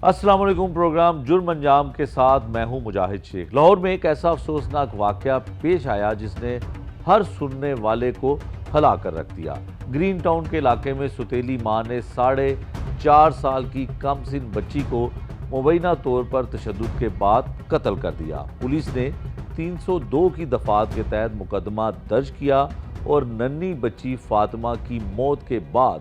السلام علیکم۔ پروگرام جرم انجام کے ساتھ میں ہوں مجاہد شیخ۔ لاہور میں ایک ایسا افسوسناک واقعہ پیش آیا جس نے ہر سننے والے کو ہلا کر رکھ دیا۔ گرین ٹاؤن کے علاقے میں ستیلی ماں نے 4.5 سال کی کم سن بچی کو مبینہ طور پر تشدد کے بعد قتل کر دیا۔ پولیس نے 302 کی دفعات کے تحت مقدمہ درج کیا اور ننھی بچی فاطمہ کی موت کے بعد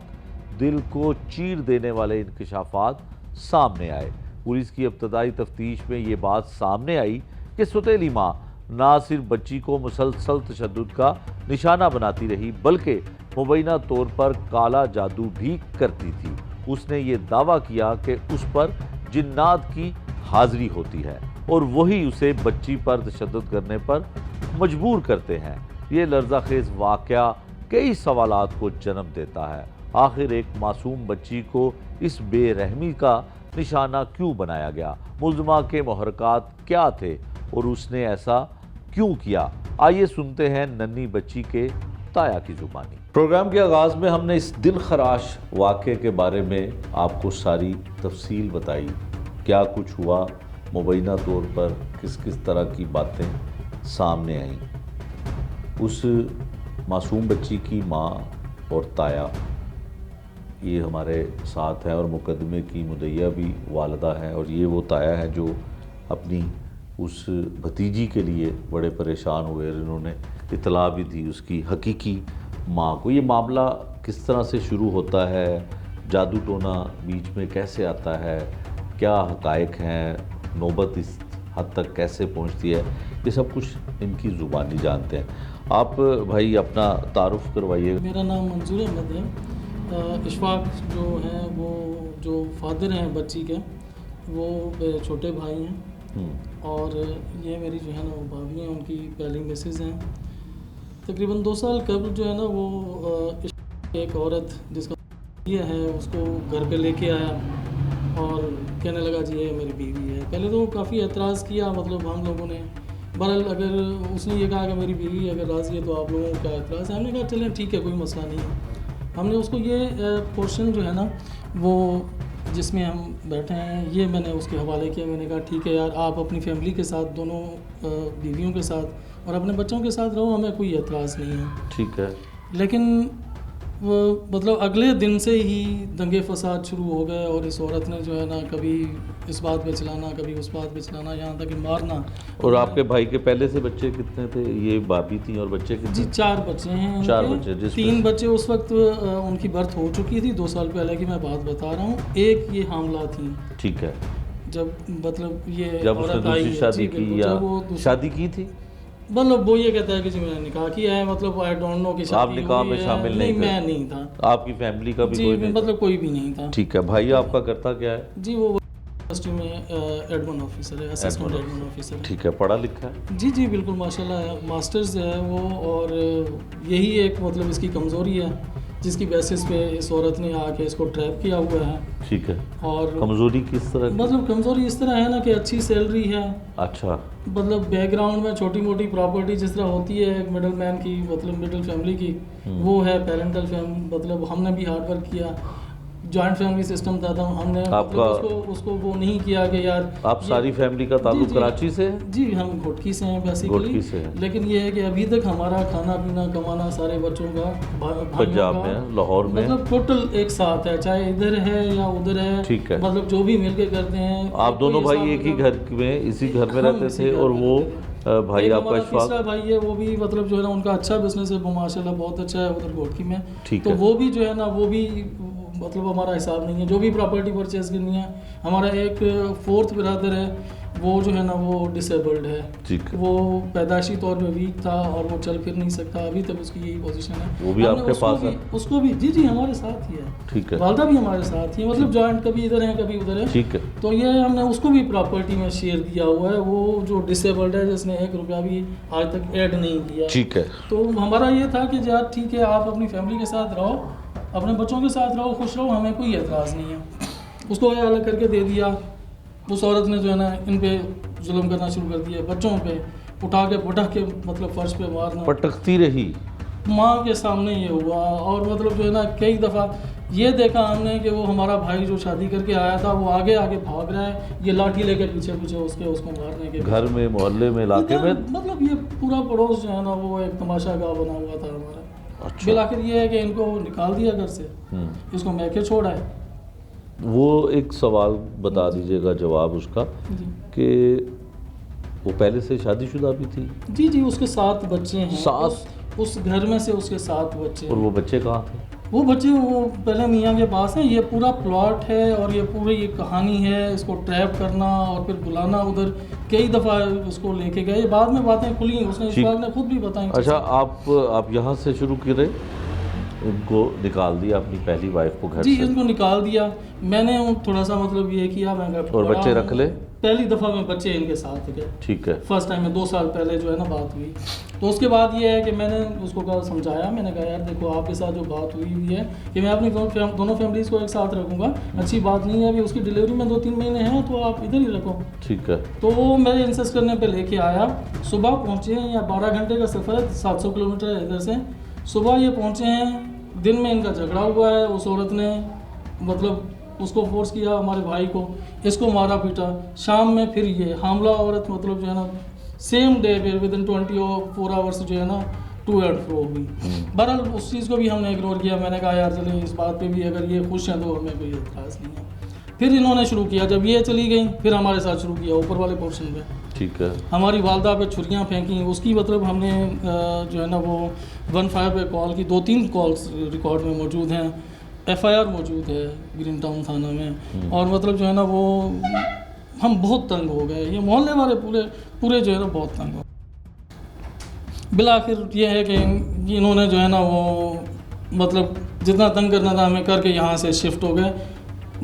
دل کو چیر دینے والے انکشافات سامنے آئے۔ پولیس کی ابتدائی تفتیش میں یہ بات سامنے آئی کہ ستیلی ماں نہ صرف بچی کو مسلسل تشدد کا نشانہ بناتی رہی بلکہ مبینہ طور پر کالا جادو بھی کرتی تھی۔ اس نے یہ دعویٰ کیا کہ اس پر جنات کی حاضری ہوتی ہے اور وہی اسے بچی پر تشدد کرنے پر مجبور کرتے ہیں۔ یہ لرزہ خیز واقعہ کئی سوالات کو جنم دیتا ہے۔ آخر ایک معصوم بچی کو اس بے رحمی کا نشانہ کیوں بنایا گیا؟ ملزمہ کے محرکات کیا تھے اور اس نے ایسا کیوں کیا؟ آئیے سنتے ہیں ننھی بچی کے تایا کی زبانی۔ پروگرام کے آغاز میں ہم نے اس دل خراش واقعے کے بارے میں آپ کو ساری تفصیل بتائی، کیا کچھ ہوا، مبینہ طور پر کس کس طرح کی باتیں سامنے آئیں۔ اس معصوم بچی کی ماں اور تایا یہ ہمارے ساتھ ہے اور مقدمے کی مدعیہ بھی والدہ ہے، اور یہ وہ تایا ہے جو اپنی اس بھتیجی کے لیے بڑے پریشان ہوئے اور انہوں نے اطلاع بھی دی اس کی حقیقی ماں کو۔ یہ معاملہ کس طرح سے شروع ہوتا ہے، جادو ٹونا بیچ میں کیسے آتا ہے، کیا حقائق ہیں، نوبت اس حد تک کیسے پہنچتی ہے، یہ سب کچھ ان کی زبانی جانتے ہیں۔ آپ بھائی اپنا تعارف کروائیے۔ میرا نام منظور احمد ہے۔ اشفاق جو ہیں وہ جو فادر ہیں بچی کے، وہ میرے چھوٹے بھائی ہیں، اور یہ میری جو ہے نا وہ بھابھی ہیں، ان کی پہلی مسز ہیں۔ تقریباً 2 سال قبل جو ہے نا وہ ایک عورت جس کا یہ ہے اس کو گھر پہ لے کے آیا اور کہنے لگا جی یہ میری بیوی ہے۔ پہلے تو کافی اعتراض کیا، مطلب ہم لوگوں نے، بہرحال اگر اس نے یہ کہا کہ میری بیوی اگر راضی ہے تو آپ لوگوں کو کیا اعتراض ہے؟ ہم نے کہا چلیں ٹھیک ہے، کوئی مسئلہ نہیں ہے۔ ہم نے اس کو یہ پورشن جو ہے نا وہ جس میں ہم بیٹھے ہیں یہ میں نے اس کے حوالے کیا۔ میں نے کہا ٹھیک ہے یار، آپ اپنی فیملی کے ساتھ، دونوں بیویوں کے ساتھ اور اپنے بچوں کے ساتھ رہو، ہمیں کوئی اعتراض نہیں ہے، ٹھیک ہے۔ لیکن وہ مطلب اگلے دن سے ہی دنگے فساد شروع ہو گئے، اور اس عورت نے جو ہے نا کبھی اس بات پہ چلانا، کبھی اس بات پہ چلانا، یہاں تک کہ مارنا۔ اور آپ کے بھائی کے پہلے سے بچے کتنے تھے؟ یہ بھابھی تھیں اور بچے کتنے؟ جی 4 بچے ہیں۔ 4 بچے، جس 3 بچے اس وقت ان کی برتھ ہو چکی تھی 2 سال پہلے کی میں بات بتا رہا ہوں، ایک یہ حاملہ تھیں۔ ٹھیک ہے۔ جب مطلب یہ جب اس نے دوسری شادی کی یا شادی کی تھی؟ مطلب وہ یہ کہتا ہے کہ جی میں نے نکاح کیا ہے، مطلب آئی ڈونٹ نو کہ آپ نکاح میں شامل نہیں تھے؟ میں نہیں تھا۔ آپ کی فیملی کا بھی جی کوئی نہیں؟ مطلب کوئی بھی نہیں تھا۔ ٹھیک ہے۔ بھائی آپ کا کرتا کیا ہے؟ جی وہ یونیورسٹی میں ایڈمن آفیسر ہے، اسسٹنٹ ایڈمن آفیسر ہے۔ ٹھیک ہے۔ پڑھا لکھا ہے؟ جی جی بالکل ماشاءاللہ، ماسٹرز ہے وہ، اور یہی ایک مطلب اس کی کمزوری ہے جس کی بیسس پہ اس عورت نے آ کے اس کو ٹریپ کیا ہوا ہے۔ ٹھیک ہے۔ اور کمزوری کس طرح؟ مطلب کمزوری اس طرح ہے نا کہ اچھی سیلری ہے، اچھا، مطلب بیک گراؤنڈ میں چھوٹی موٹی پراپرٹی جس طرح ہوتی ہے ایک مڈل مین کی، مطلب مڈل فیملی کی، وہ ہے پیرنٹل فیملی۔ مطلب ہم نے بھی ہارڈ ورک کیا، جوائنٹ فیملی سسٹم تھا، ہم نے مطلب اس کو وہ نہیں کیا کہ یار آپ ساری فیملی کا تعلق کراچی سے؟ جی ہم گھوٹکی سے ہیں بیسیکلی، لیکن یہ ہے کہ ابھی تک ہمارا کھانا پینا کمانا سارے بچوں کا پنجاب میں، لاہور میں، مطلب ٹوٹل ایک ساتھ ہے، چاہے ادھر ہے یا ادھر ہے۔ ٹھیک ہے۔ مطلب جو بھی مل کے کرتے ہیں۔ آپ دونوں بھائی ایک ہی گھر میں، اسی گھر میں رہتے تھے؟ اور وہ بھائی آپ کا اشفاق؟ تیسرا بھائی ہے وہ بھی مطلب جو ہے نا ان کا اچھا بزنس ہے، ماشاءاللہ بہت اچھا ہے ادھر گھوٹکی میں۔ تو وہ بھی جو ہے نا وہ بھی مطلب ہمارا حساب نہیں ہے، جو بھی پراپرٹی پرچیز کرنی ہے۔ ہمارا ایک 4تھ برادر ہے، وہ جو ہے نا وہ ڈسیبلڈ ہے، وہ پیدائشی طور پہ ویک تھا اور وہ چل پھر نہیں سکتا، ابھی تک اس کی یہی پوزیشن ہے۔ وہ بھی آپ کے پاس ہے؟ اس کو بھی جی جی ہمارے ساتھ ہی ہے۔ ٹھیک ہے۔ والدہ بھی ہمارے ساتھ ہی ہے، مطلب جوائنٹ، کبھی ادھر ہے کبھی ادھر ہے۔ ٹھیک ہے۔ تو یہ ہم نے اس کو بھی پراپرٹی میں شیئر دیا ہوا ہے، وہ جو ڈسیبلڈ ہے جس نے 1 روپیہ بھی آج تک ایڈ نہیں کیا۔ ٹھیک ہے۔ تو ہمارا یہ تھا کہ یار ٹھیک ہے آپ اپنی فیملی کے ساتھ رہو، اپنے بچوں کے ساتھ رہو، خوش رہو، ہمیں کوئی اعتراض نہیں ہے۔ اس کو الگ کر کے دے دیا۔ اس عورت نے جو ہے نا ان پہ ظلم کرنا شروع کر دیا، بچوں پہ اٹھا کے پٹک کے مطلب فرش پہ مارنا، پٹکتی رہی ماں کے سامنے یہ ہوا۔ اور مطلب جو ہے نا کئی دفعہ یہ دیکھا ہم نے کہ وہ ہمارا بھائی جو شادی کر کے آیا تھا وہ آگے آگے بھاگ رہا ہے, یہ لاٹھی لے کے پیچھے پیچھے اس کو مارنے کے. گھر میں, محلے میں, علاقے میں, مطلب یہ پورا پڑوس جو ہے نا وہ ایک تماشا گاہ بنا ہوا تھا ہمارا. اچھا. بالآخر یہ ہے کہ ان کو نکال دیا گھر سے, اس کو میکے چھوڑا ہے. وہ ایک سوال بتا دیجیے گا جواب اس کا کہ وہ پہلے سے شادی شدہ بھی تھی؟ جی جی, اس کے 7 بچے ہیں. 7؟ اس گھر میں سے اس کے 7 بچے. اور وہ بچے کہاں تھے؟ وہ بچے وہ پہلے میاں کے پاس ہیں. یہ پورا پلاٹ ہے اور یہ پوری یہ کہانی ہے, اس کو ٹریپ کرنا اور پھر بلانا ادھر. کئی دفعہ اس کو لے کے گئے, یہ بعد میں باتیں کھلی, اس نے اشفاق نے خود بھی بتائیں. اچھا, آپ یہاں سے شروع کریں, ان کو نکال دیا اپنی پہلی وائف کو گھر سے؟ جی, ان کو نکال دیا. میں نے تھوڑا سا مطلب یہ کیا, میں نے اور بچے رکھ لے. پہلی دفعہ میں بچے ان کے ساتھ گئے. ٹھیک ہے. فرسٹ ٹائم میں 2 سال پہلے جو ہے نا بات ہوئی. تو اس کے بعد یہ ہے کہ میں نے اس کو سمجھایا, میں نے کہا یار دیکھو آپ کے ساتھ جو بات ہوئی ہے کہ میں اپنی دونوں فیملیز کو ایک ساتھ رکھوں گا, اچھی بات نہیں ہے. ابھی اس کی ڈلیوری میں 2-3 مہینے ہیں تو آپ ادھر ہی رکھو. ٹھیک ہے. تو وہ میرے انسسٹ کرنے پہ لے کے آیا. صبح پہنچے ہیں, یا 12 گھنٹے کا سفر ہے, 700 کلومیٹر ہے ادھر سے. صبح یہ پہنچے ہیں, دن میں ان کا جھگڑا ہوا ہے. اس عورت نے مطلب اس کو فورس کیا, ہمارے بھائی کو, اس کو مارا پیٹا. شام میں پھر یہ حاملہ عورت مطلب جو ہے نا سیم ڈے پہ ودن 24 آورس جو ہے نا ٹو اینڈ فرو ہوئی. بہرحال اس چیز کو بھی ہم نے اگنور کیا. میں نے کہا یار چلیں اس بات پہ بھی اگر یہ خوش ہیں تو ہمیں کوئی اعتراض نہیں ہے. پھر انہوں نے شروع کیا, جب یہ چلی گئیں پھر ہمارے ساتھ شروع کیا اوپر والے پورشن پہ. ٹھیک ہے. ہماری والدہ پہ چھریاں پھینکیں. اس کی مطلب ہم نے جو ہے نا وہ 15 پہ کال کی. 2-3 کالز ریکارڈ میں موجود ہیں. FIR موجود ہے گرین ٹاؤن تھانہ میں. اور مطلب جو ہے نا وہ ہم بہت تنگ ہو گئے, یہ محلے والے پورے جو ہے نا بہت تنگ ہو. بالآخر یہ ہے کہ انہوں نے جو ہے نا وہ مطلب جتنا تنگ کرنا تھا ہمیں کر کے یہاں سے شفٹ ہو گئے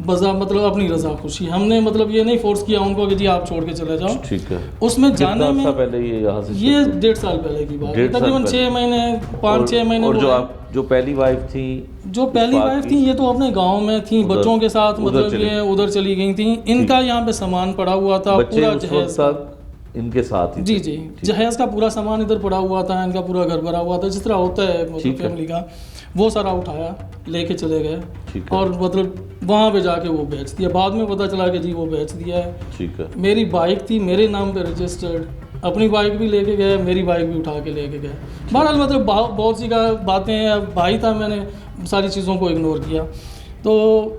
بذا مطلب اپنی رضا خوشی. ہم نے مطلب یہ نہیں فورس کیا ان کو کہ جی آپ چھوڑ کے چلے جاؤ. ٹھیک ہے. اس میں جانے میں پہلے یہاں سے یہ 1.5 سال پہلے کی بات ہے, تقریباً 6 مہینے 5-6 مہینے. اور جو پہلی وائف تھی, یہ تو اپنے گاؤں میں تھیں بچوں کے ساتھ, مطلب یہ ادھر چلی گئی تھیں. ان کا یہاں پہ سامان پڑا ہوا تھا پورا جہیز, ان کے ساتھ ہی. جی جہیز کا پورا سامان ادھر پڑا ہوا تھا, ان کا پورا گھر بھرا ہوا تھا جس طرح ہوتا ہے مطلب فیملی کا. وہ سارا اٹھایا لے کے چلے گئے, اور مطلب وہاں پہ جا کے وہ بیچ دیا. بعد میں پتہ چلا کہ جی وہ بیچ دیا ہے. ٹھیک ہے. میری بائک تھی میرے نام پہ رجسٹرڈ, اپنی بائک بھی لے کے گئے, میری بائک بھی اٹھا کے لے کے گئے. بہرحال مطلب بہت سی باتیں ہیں. بھائی تھا, میں نے ساری چیزوں کو اگنور کیا. تو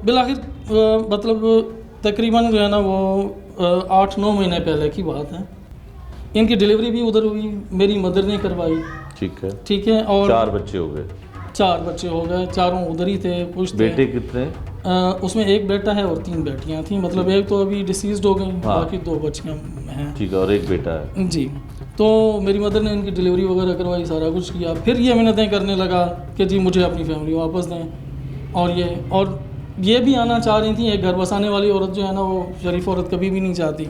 بالآخر مطلب تقریباً جو ہے نا وہ 8-9 مہینے پہلے کی بات ہے. ان کی ڈلیوری بھی ادھر ہوئی, میری مدر نے کروائی. ٹھیک ہے. اور 4 بچے ہو گئے. 4 بچے ہو گئے, چاروں ادھر ہی تھے. کچھ بیٹے کتنے؟ اس میں 1 بیٹا ہے اور 3 بیٹیاں تھیں. مطلب ایک تو ابھی ڈیسیزڈ ہو گئی, باقی 2 بچیاں ہیں. ٹھیک ہے. اور 1 بیٹا ہے. جی. تو میری مدر نے ان کی ڈلیوری وغیرہ کروائی, سارا کچھ کیا. پھر یہ منتیں کرنے لگا کہ جی مجھے اپنی فیملی واپس دیں. اور یہ بھی آنا چاہ رہی تھیں. ایک گھر بسانے والی عورت جو ہے نا وہ شریف عورت کبھی بھی نہیں چاہتی.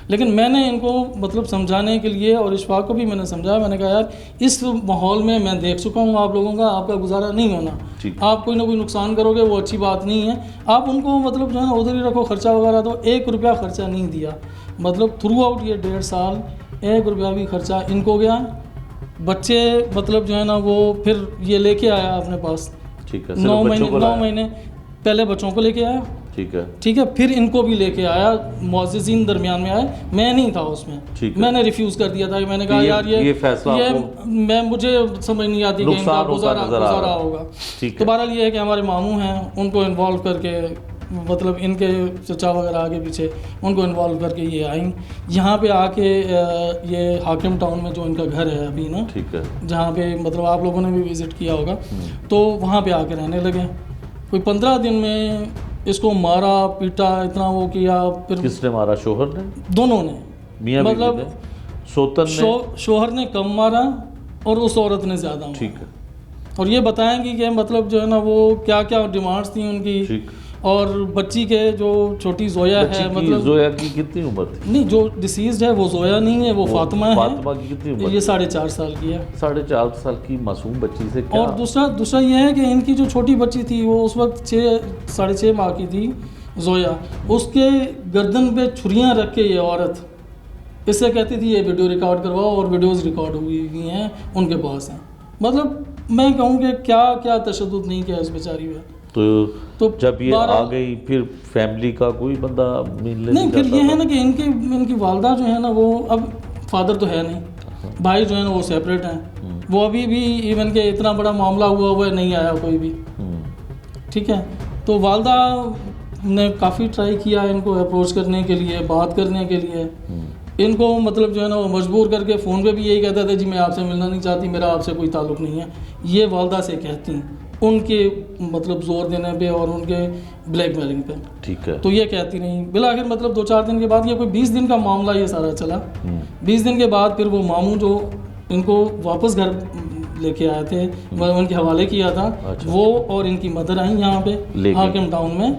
لیکن میں نے ان کو مطلب سمجھانے کے لیے, اور اشفاق کو بھی میں نے سمجھایا, میں نے کہا یار اس ماحول میں دیکھ چکا ہوں آپ لوگوں کا, آپ کا گزارا نہیں ہونا. آپ کوئی نہ کوئی نقصان کرو گے, وہ اچھی بات نہیں ہے. آپ ان کو مطلب جو ہے نا ادھر ہی رکھو, خرچہ وغیرہ تو 1 روپیہ خرچہ نہیں دیا. مطلب تھرو آؤٹ یہ 1.5 سال 1 روپیہ بھی خرچہ ان کو گیا. بچے مطلب جو ہے نا وہ پھر یہ لے کے آیا اپنے پاس. 9 مہینے پہلے بچوں کو لے کے آیا. ٹھیک ہے. پھر ان کو بھی لے کے آیا. معززین درمیان میں آئے, میں نہیں تھا اس میں. میں نے ریفیوز کر دیا تھا. میں نے کہا یار یہ مجھے سمجھ نہیں آتی کہ ان کا گزارا ہوگا. تو بہرحال یہ ہے کہ ہمارے ماموں ہیں, ان کو انوالو کر کے مطلب ان کے چچا وغیرہ آگے پیچھے ان کو انوالو کر کے یہ آئیں. یہاں پہ آ کے یہ حاکم ٹاؤن میں جو ان کا گھر ہے ابھی نا, جہاں پہ مطلب آپ لوگوں نے بھی وزٹ کیا ہوگا, تو وہاں پہ آ کے رہنے لگے. کوئی 15 دن میں اس کو مارا پیٹا, اتنا وہ کیا. پھر کس نے مارا؟ شوہر نے؟ دونوں نے. میاں مطلب شوہر نے کم مارا اور اس عورت نے زیادہ مارا. ٹھیک ہے. اور یہ بتائیں گی کہ مطلب جو ہے نا وہ کیا کیا ڈیمانڈس تھیں ان کی. اور بچی کے جو چھوٹی زویا ہے, مطلب زویا کی کتنی عمر تھی؟ نہیں, جو ڈیسیزڈ ہے وہ زویا نہیں ہے, وہ فاطمہ ہے. فاطمہ کی کتنی عمر؟ یہ 4.5 سال کی ہے. 4.5 سال کی معصوم بچی سے کیا؟ اور دوسرا یہ ہے کہ ان کی جو چھوٹی بچی تھی وہ اس وقت 6.5 ماہ کی تھی, زویا. اس کے گردن پہ چھریاں رکھ کے یہ عورت اس سے کہتی تھی یہ ویڈیو ریکارڈ کرواؤ, اور ویڈیوز ریکارڈ ہوئی ہیں ان کے پاس ہیں. مطلب میں کہوں کہ کیا کیا تشدد نہیں کیا اس بیچاری پہ. تو جب یہ آ گئی پھر فیملی کا کوئی بندہ ملنے نہیں، پھر یہ ہے نا کہ ان کی والدہ جو ہے نا وہ اب فادر تو ہے نہیں، بھائی جو ہے نا وہ سیپریٹ ہیں، وہ ابھی بھی ایون کہ اتنا بڑا معاملہ ہوا نہیں آیا کوئی بھی، ٹھیک ہے. تو والدہ نے کافی ٹرائی کیا ان کو اپروچ کرنے کے لیے، بات کرنے کے لیے، ان کو مطلب جو ہے نا وہ مجبور کر کے فون پہ بھی یہی کہتے تھے جی میں آپ سے ملنا نہیں چاہتی، میرا آپ سے کوئی تعلق نہیں ہے. یہ والدہ سے کہتی ہیں ان کے مطلب زور دینے پہ اور ان کے بلیک میلنگ پہ، ٹھیک ہے. تو یہ کہتی نہیں. بالآخر مطلب 2-4 دن کے بعد، یہ کوئی 20 دن کا معاملہ یہ سارا چلا. 20 دن کے بعد پھر وہ ماموں جو ان کو واپس گھر لے کے آئے تھے، ان کے حوالے کیا تھا، وہ اور ان کی مدر آئیں یہاں پہ حاکم ٹاؤن میں،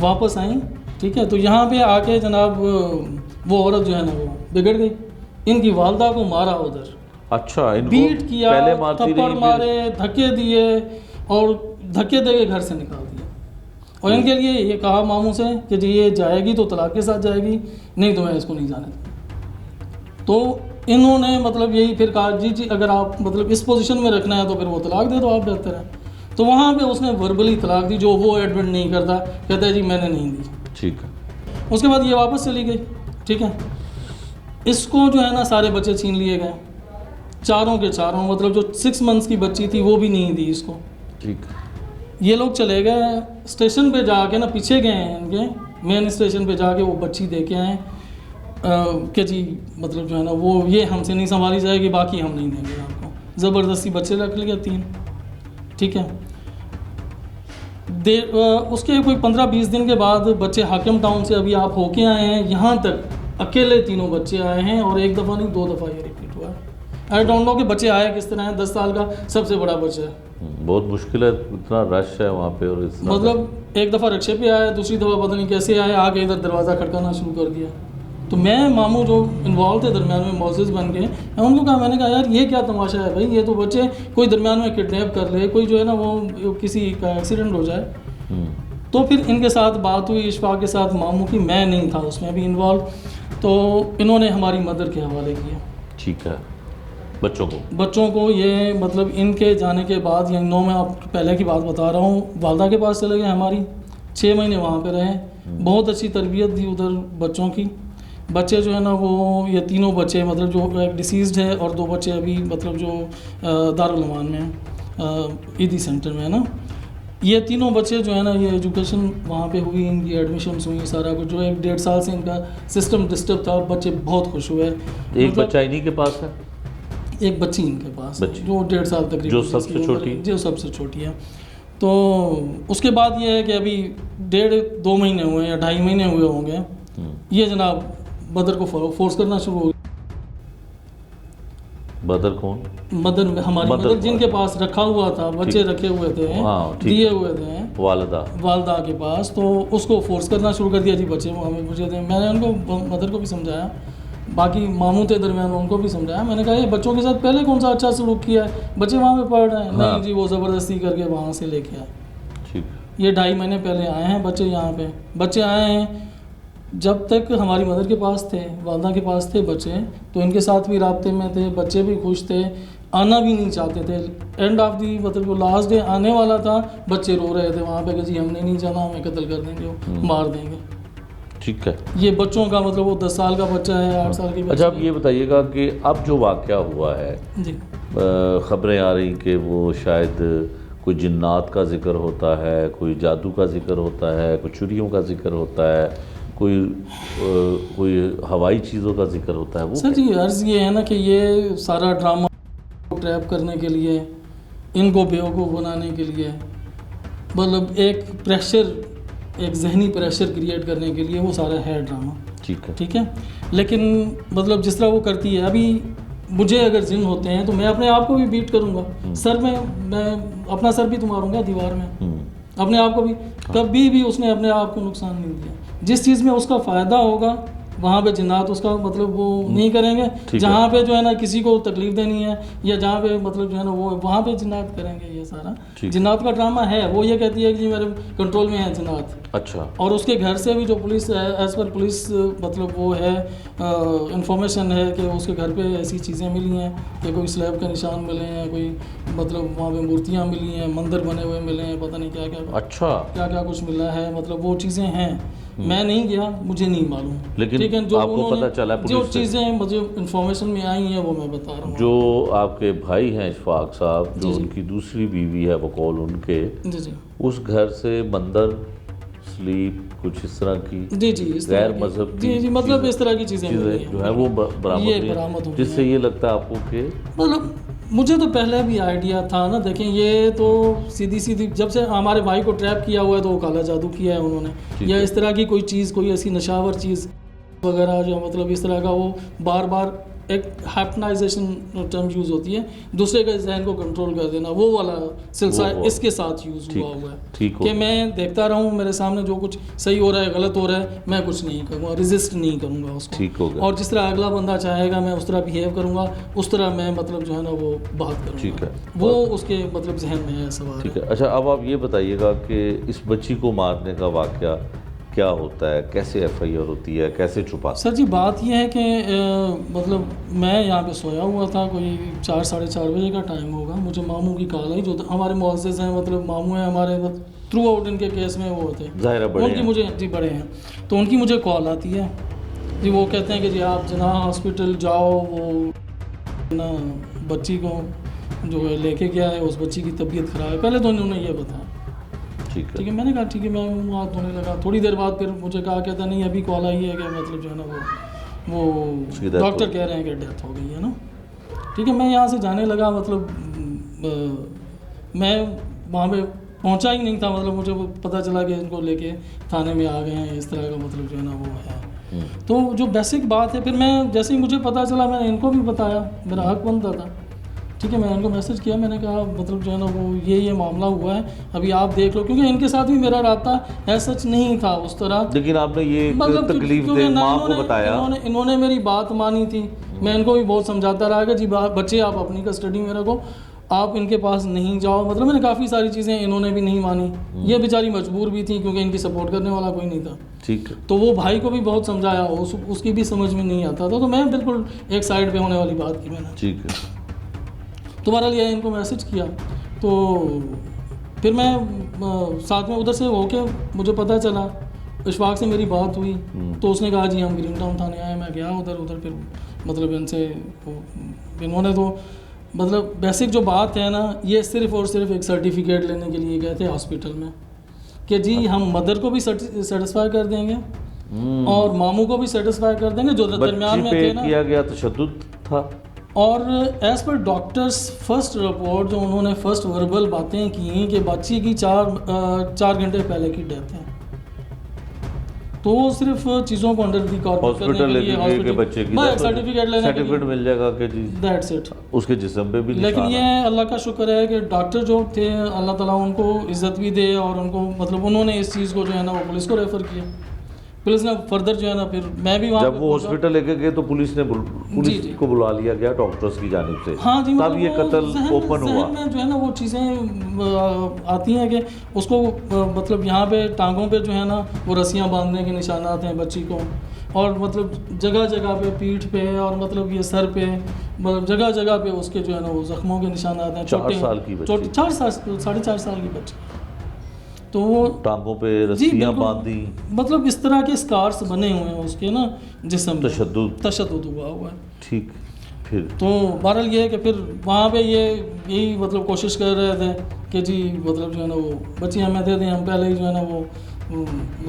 واپس آئیں، ٹھیک ہے. تو یہاں پہ آ کے جناب وہ عورت جو ہے نا وہ بگڑ گئی، ان کی والدہ کو مارا ادھر، اچھا، بیٹ کیا، تھپڑ مارے، دھکے دیے اور دھکے دے کے گھر سے نکال دیا. اور ان کے لیے یہ کہا ماموں سے کہ جی یہ جائے گی تو طلاق کے ساتھ جائے گی، نہیں تو میں اس کو نہیں جانے دوں. تو انہوں نے مطلب یہی پھر کہا جی اگر آپ مطلب اس پوزیشن میں رکھنا ہے تو پھر وہ طلاق دے دو، آپ بہتر ہے. تو وہاں پہ اس نے وربلی طلاق دی، جو وہ ایڈمٹ نہیں کرتا، کہتا ہے جی میں نے نہیں دی. ٹھیک ہے. اس کے بعد یہ واپس چلی گئی، ٹھیک ہے. اس کو جو ہے نا سارے بچے چھین لیے گئے، چاروں کے چاروں، مطلب جو 6 منتھس کی بچی تھی وہ بھی نہیں دی اس کو. ٹھیک. یہ لوگ چلے گئے اسٹیشن پہ جا کے نا، پیچھے گئے ہیں ان کے مین اسٹیشن پہ جا کے وہ بچی دے کے آئے کہ جی مطلب جو ہے نا وہ یہ ہم سے نہیں سنبھالی جائے گی، باقی ہم نہیں دیں گے آپ کو. زبردستی بچے رکھ لیے 3، ٹھیک ہے. اس کے کوئی 15-20 دن کے بعد بچے حاکم ٹاؤن سے ابھی آپ ہو کے آئے ہیں، یہاں تک اکیلے 3 بچے آئے ہیں، اور 1 دفعہ نہیں 2 دفعہ یہ ریپیٹ ہوا ہے. آئی ڈونٹ نو کہ بچے آئے کس طرح ہیں. 10 سال کا سب سے بڑا بچہ ہے. بہت مشکل ہے، اتنا رش ہے وہاں پہ. اور مطلب ایک دفعہ رکشے پہ آیا، دوسری دفعہ پتہ نہیں کیسے آئے، آ کے ادھر دروازہ کھڑکانا شروع کر دیا. تو میں ماموں جو انوالو تھے درمیان میں، معزز بن کے، میں ان کو کہا، میں نے کہا یار یہ کیا تماشا ہے بھائی، یہ تو بچے کوئی درمیان میں کڈنیپ کر لے، کوئی جو ہے نا وہ کسی کا ایکسیڈنٹ ہو جائے. تو پھر ان کے ساتھ بات ہوئی اشفاق کے ساتھ ماموں کی، میں نہیں تھا اس میں بھی انوالو. تو انہوں نے ہماری مدر کے حوالے کیا. ٹھیک ہے. بچوں کو یہ مطلب ان کے جانے کے بعد، یعنی 9 میں آپ پہلے کی بات بتا رہا ہوں، والدہ کے پاس چلے گئے ہماری، 6 مہینے وہاں پہ رہے. بہت اچھی تربیت دی ادھر بچوں کی. بچے جو ہے نا وہ یہ 3 بچے مطلب جو ایک ڈیسیزڈ ہے اور 2 بچے ابھی مطلب جو دارالعمان میں عیدی سینٹر میں ہے نا، یہ 3 بچے جو ہے نا یہ ایجوکیشن وہاں پہ ہوئی، ان کی ایڈمیشنس ہوئی، سارا کچھ. جو 1-1.5 سال سے ان کا سسٹم ڈسٹرب تھا، بچے بہت خوش ہوئے. ایک بچہ انہی کے پاس ہے، ایک بچی ان کے پاس جو 1.5 سال تقریباً، جو سب سے چھوٹی، جو سب سے چھوٹی ہے. تو اس کے بعد یہ ہے کہ ابھی 1.5-2 مہینے ہوئے یا 2.5 مہینے ہوئے ہوں گے، یہ جناب مدر کو فورس کرنا شروع ہو گیا. مدر کون؟ مدر ہماری مدر جن کے پاس رکھا ہوا تھا، بچے رکھے ہوئے تھے، دیے ہوئے تھے والدہ کے پاس، تو اس کو فورس کرنا شروع کر دیا جی بچے ہمیں مجھے دیں. میں نے ان کو مدر کو بھی سمجھایا، باقی ماموں تھے درمیان ان کو بھی سمجھایا. میں نے کہا یہ بچوں کے ساتھ پہلے کون سا اچھا سلوک کیا ہے، بچے وہاں پہ پڑھ رہے ہیں. نہیں جی وہ زبردستی کر کے وہاں سے لے کے آئے. یہ 2.5 مہینے پہلے آئے ہیں بچے یہاں پہ. بچے آئے ہیں جب تک ہماری مدر کے پاس تھے، والدہ کے پاس تھے بچے، تو ان کے ساتھ بھی رابطے میں تھے، بچے بھی خوش تھے، آنا بھی نہیں چاہتے تھے. اینڈ آف دی مطلب جو لاسٹ ڈے آنے والا تھا، بچے رو رہے تھے وہاں پہ کہ جی ہم نے نہیں جانا، ہمیں قتل کر دیں گے، مار دیں گے. ٹھیک ہے. یہ بچوں کا مطلب وہ 10 سال کا بچہ ہے، 8 سال کی بچہ. اچھا اب یہ بتائیے گا کہ اب جو واقعہ ہوا ہے، جی خبریں آ رہی کہ وہ شاید کوئی جنات کا ذکر ہوتا ہے، کوئی جادو کا ذکر ہوتا ہے، کوئی چڑیوں کا ذکر ہوتا ہے، کوئی ہوائی چیزوں کا ذکر ہوتا ہے. وہ سر جی عرض یہ ہے نا کہ یہ سارا ڈرامہ ٹریپ کرنے کے لیے، ان کو بیوقوف بنانے کے لیے، مطلب ایک پریشر، ایک ذہنی پریشر کریٹ کرنے کے لیے وہ سارا ہے ڈرامہ. ٹھیک ہے. لیکن مطلب جس طرح وہ کرتی ہے، ابھی مجھے اگر ذہن ہوتے ہیں تو میں اپنے آپ کو بھی بیٹ کروں گا سر میں اپنا سر بھی تو ماروں گا دیوار میں، اپنے آپ کو بھی. کبھی بھی اس نے اپنے آپ کو نقصان نہیں دیا. جس چیز میں اس کا فائدہ ہوگا وہاں پہ جنات اس کا مطلب وہ نہیں کریں گے. جہاں پہ جو ہے نا کسی کو تکلیف دینی ہے یا جہاں پہ مطلب جو ہے نا وہ وہاں پہ جنات کریں گے. یہ سارا جنات کا ڈرامہ ہے. وہ یہ کہتی ہے کہ میرے کنٹرول میں ہے جنات. اچھا. اور اس کے گھر سے بھی جو پولیس ایز پر پولیس مطلب وہ ہے انفارمیشن ہے کہ اس کے گھر پہ ایسی چیزیں ملی ہیں کہ کوئی سلیب کے نشان ملے ہیں, کوئی مطلب وہاں پہ مورتیاں ملی ہیں, مندر بنے ہوئے ملے ہیں, پتہ نہیں کیا کیا. اچھا. کیا کچھ ملا ہے. مطلب وہ چیزیں ہیں. میں نہیں گیا, مجھے نہیں معلوم, لیکن جو آپ کو پتہ چلا جو چیزیں مجھے انفارمیشن میں آئی ہیں وہ میں بتا رہا ہوں. جو آپ کے بھائی ہیں اشفاق صاحب, جو ان کی دوسری بیوی ہے بقول ان کے, اس گھر سے مندر, سلیپ, کچھ اس طرح کی غیر مذہب کی مطلب اس طرح کی چیزیں جو ہے وہ برآمد ہوئی, جس سے یہ لگتا ہے آپ کو کہ مطلب مجھے تو پہلے بھی آئیڈیا تھا نا. دیکھیں یہ تو سیدھی جب سے ہمارے بھائی کو ٹریپ کیا ہوا ہے تو وہ کالا جادو کیا ہے انہوں نے, یا اس طرح کی کوئی چیز, کوئی ایسی نشاور چیز وغیرہ جو مطلب اس طرح کا وہ بار بار ایک ہیپنائزیشن ٹرم یوز ہوتی ہے, دوسرے کے ذہن کو کنٹرول کر دینا, وہ والا سلسلہ اس کے ساتھ یوز ہوا ہے کہ میں دیکھتا رہا ہوں میرے سامنے جو کچھ صحیح ہو رہا ہے غلط ہو رہا ہے, میں کچھ نہیں کروں گا, ریزسٹ نہیں کروں گا اس کو, اور جس طرح اگلا بندہ چاہے گا میں اس طرح بیہیو کروں گا, اس طرح میں مطلب جو ہے نا وہ بات کروں گا. وہ اس کے مطلب ذہن میں ہے سوال. ٹھیک ہے. اچھا, اب آپ یہ بتائیے گا کہ اس بچی کو مارنے کا واقعہ کیا ہوتا ہے, کیسے ایف آئی آر ہوتی ہے, کیسے چھپا؟ سر جی بات یہ ہے کہ مطلب میں یہاں پہ سویا ہوا تھا, کوئی 4-4:30 بجے کا ٹائم ہوگا. مجھے ماموں کی کال آئی, جو ہمارے معزز ہیں, مطلب ماموں ہیں ہمارے, تھرو آؤٹ ان کے کیس میں وہ ہوتے ہیں, ظاہر ہے ان کی مجھے جی بڑے ہیں, تو ان کی مجھے کال آتی ہے جی. وہ کہتے ہیں کہ جی آپ جناح ہاسپٹل جاؤ, وہ نا بچی کو جو ہے لے کے گیا ہے, اس بچی کی طبیعت خراب ہے. پہلے تو انہوں نے یہ بتایا. ٹھیک ہے, میں نے کہا ٹھیک ہے, میں ہاتھ دھونے لگا. تھوڑی دیر بعد پھر مجھے کہا کہتا نہیں ابھی کال آئی ہے کہ مطلب جو ہے نا وہ ڈاکٹر کہہ رہے ہیں کہ ڈیتھ ہو گئی ہے نا. ٹھیک ہے, میں یہاں سے جانے لگا. مطلب میں وہاں پہ پہنچا ہی نہیں تھا, مطلب مجھے پتہ چلا کہ ان کو لے کے تھانے میں آ گئے ہیں, اس طرح کا مطلب جو ہے نا وہ ہے. تو جو بیسک بات ہے, پھر میں جیسے ہی مجھے پتہ چلا میں نے ان کو بھی بتایا, میرا حق بنتا تھا. ٹھیک ہے, میں ان کو میسج کیا, میں نے کہا مطلب جو ہے نا وہ یہ معاملہ ہوا ہے, ابھی آپ دیکھ لو, کیونکہ ان کے ساتھ بھی میرا رابطہ ایسا سچ نہیں تھا اس طرح. لیکن آپ نے یہ تکلیف دہ ماں کو بتایا, انہوں نے میری بات مانی تھی. میں ان کو بھی بہت سمجھاتا رہا کہ جی بچے آپ اپنی کسٹڈی میں رکھو, آپ ان کے پاس نہیں جاؤ. مطلب میں نے کافی ساری چیزیں انہوں نے بھی نہیں مانی. یہ بیچاری مجبور بھی تھی کیونکہ ان کی سپورٹ کرنے والا کوئی نہیں تھا. ٹھیک ہے, تو وہ بھائی کو بھی بہت سمجھایا, اس کی بھی سمجھ میں نہیں آتا تھا. تو میں بالکل ایک سائڈ پہ ہونے والی بات کی میں نے. ٹھیک ہے, تمہارا لیے ان کو میسج کیا. تو پھر میں ساتھ میں ادھر سے ہو کے مجھے پتہ چلا, اشفاق سے میری بات ہوئی, تو اس نے کہا جی ہم گرین ٹاؤن تھانے آئے. میں گیا ادھر پھر مطلب ان سے انہوں نے تو مطلب بیسک جو بات ہے نا, یہ صرف اور صرف ایک سرٹیفکیٹ لینے کے لیے گئے تھے ہاسپٹل میں کہ جی ہم مدر کو بھی سیٹسفائی کر دیں گے اور ماموں کو بھی سیٹسفائی کر دیں گے, جو درمیان میں تھے نا. کیا گیا تشدد تھا, اور as per doctors first report جو انہوں نے فرسٹ وربل باتیں کی ہیں کہ بچی کی 4 گھنٹے پہلے کی ڈیتھ ہے. تو وہ صرف چیزوں کو انڈر دی کارپوریٹ کرنے کے لیے کہ بچے کی سرٹیفکیٹ لینے کے لیے مل جائے گا کہ جی دیٹس اٹ, اس کے جسم پہ بھی. لیکن یہ اللہ کا شکر ہے کہ ڈاکٹر جو تھے اللہ تعالیٰ ان کو عزت بھی دے, اور ان کو مطلب انہوں نے اس چیز کو جو ہے نا وہ پولیس کو ریفر کیا. پولیس نے فردر جو ہے نا, پھر میں بھی وہاں جب وہ ہاسپٹل لے کے گئے تو پولیس کو بلا لیا گیا ڈاکٹرز کی جانب سے. ہاں جی, تب یہ قتل اوپن ہوا. میں جو ہے نا وہ چیزیں آتی ہیں کہ اس کو مطلب یہاں پہ ٹانگوں پہ جو ہے نا وہ رسیاں باندھنے کے نشانات ہیں بچی کو, اور مطلب جگہ جگہ پہ پیٹھ پہ اور مطلب یہ سر پہ مطلب جگہ جگہ پہ اس کے جو ہے نا وہ زخموں کے نشانات ہیں. 4 سال کی بچی, 4.5 سال کی بچی, تو وہ ٹانگوں پہ رسیاں باندھی, مطلب اس طرح کے اسکارس بنے ہوئے ہیں اس کے نا جسم, تشدد ہوا ہے. ٹھیک, پھر تو بہرحال یہ ہے کہ پھر وہاں پہ یہی مطلب کوشش کر رہے تھے کہ جی مطلب جو ہے نا وہ بچی ہمیں دے دیں, ہم پہلے ہی جو ہے نا وہ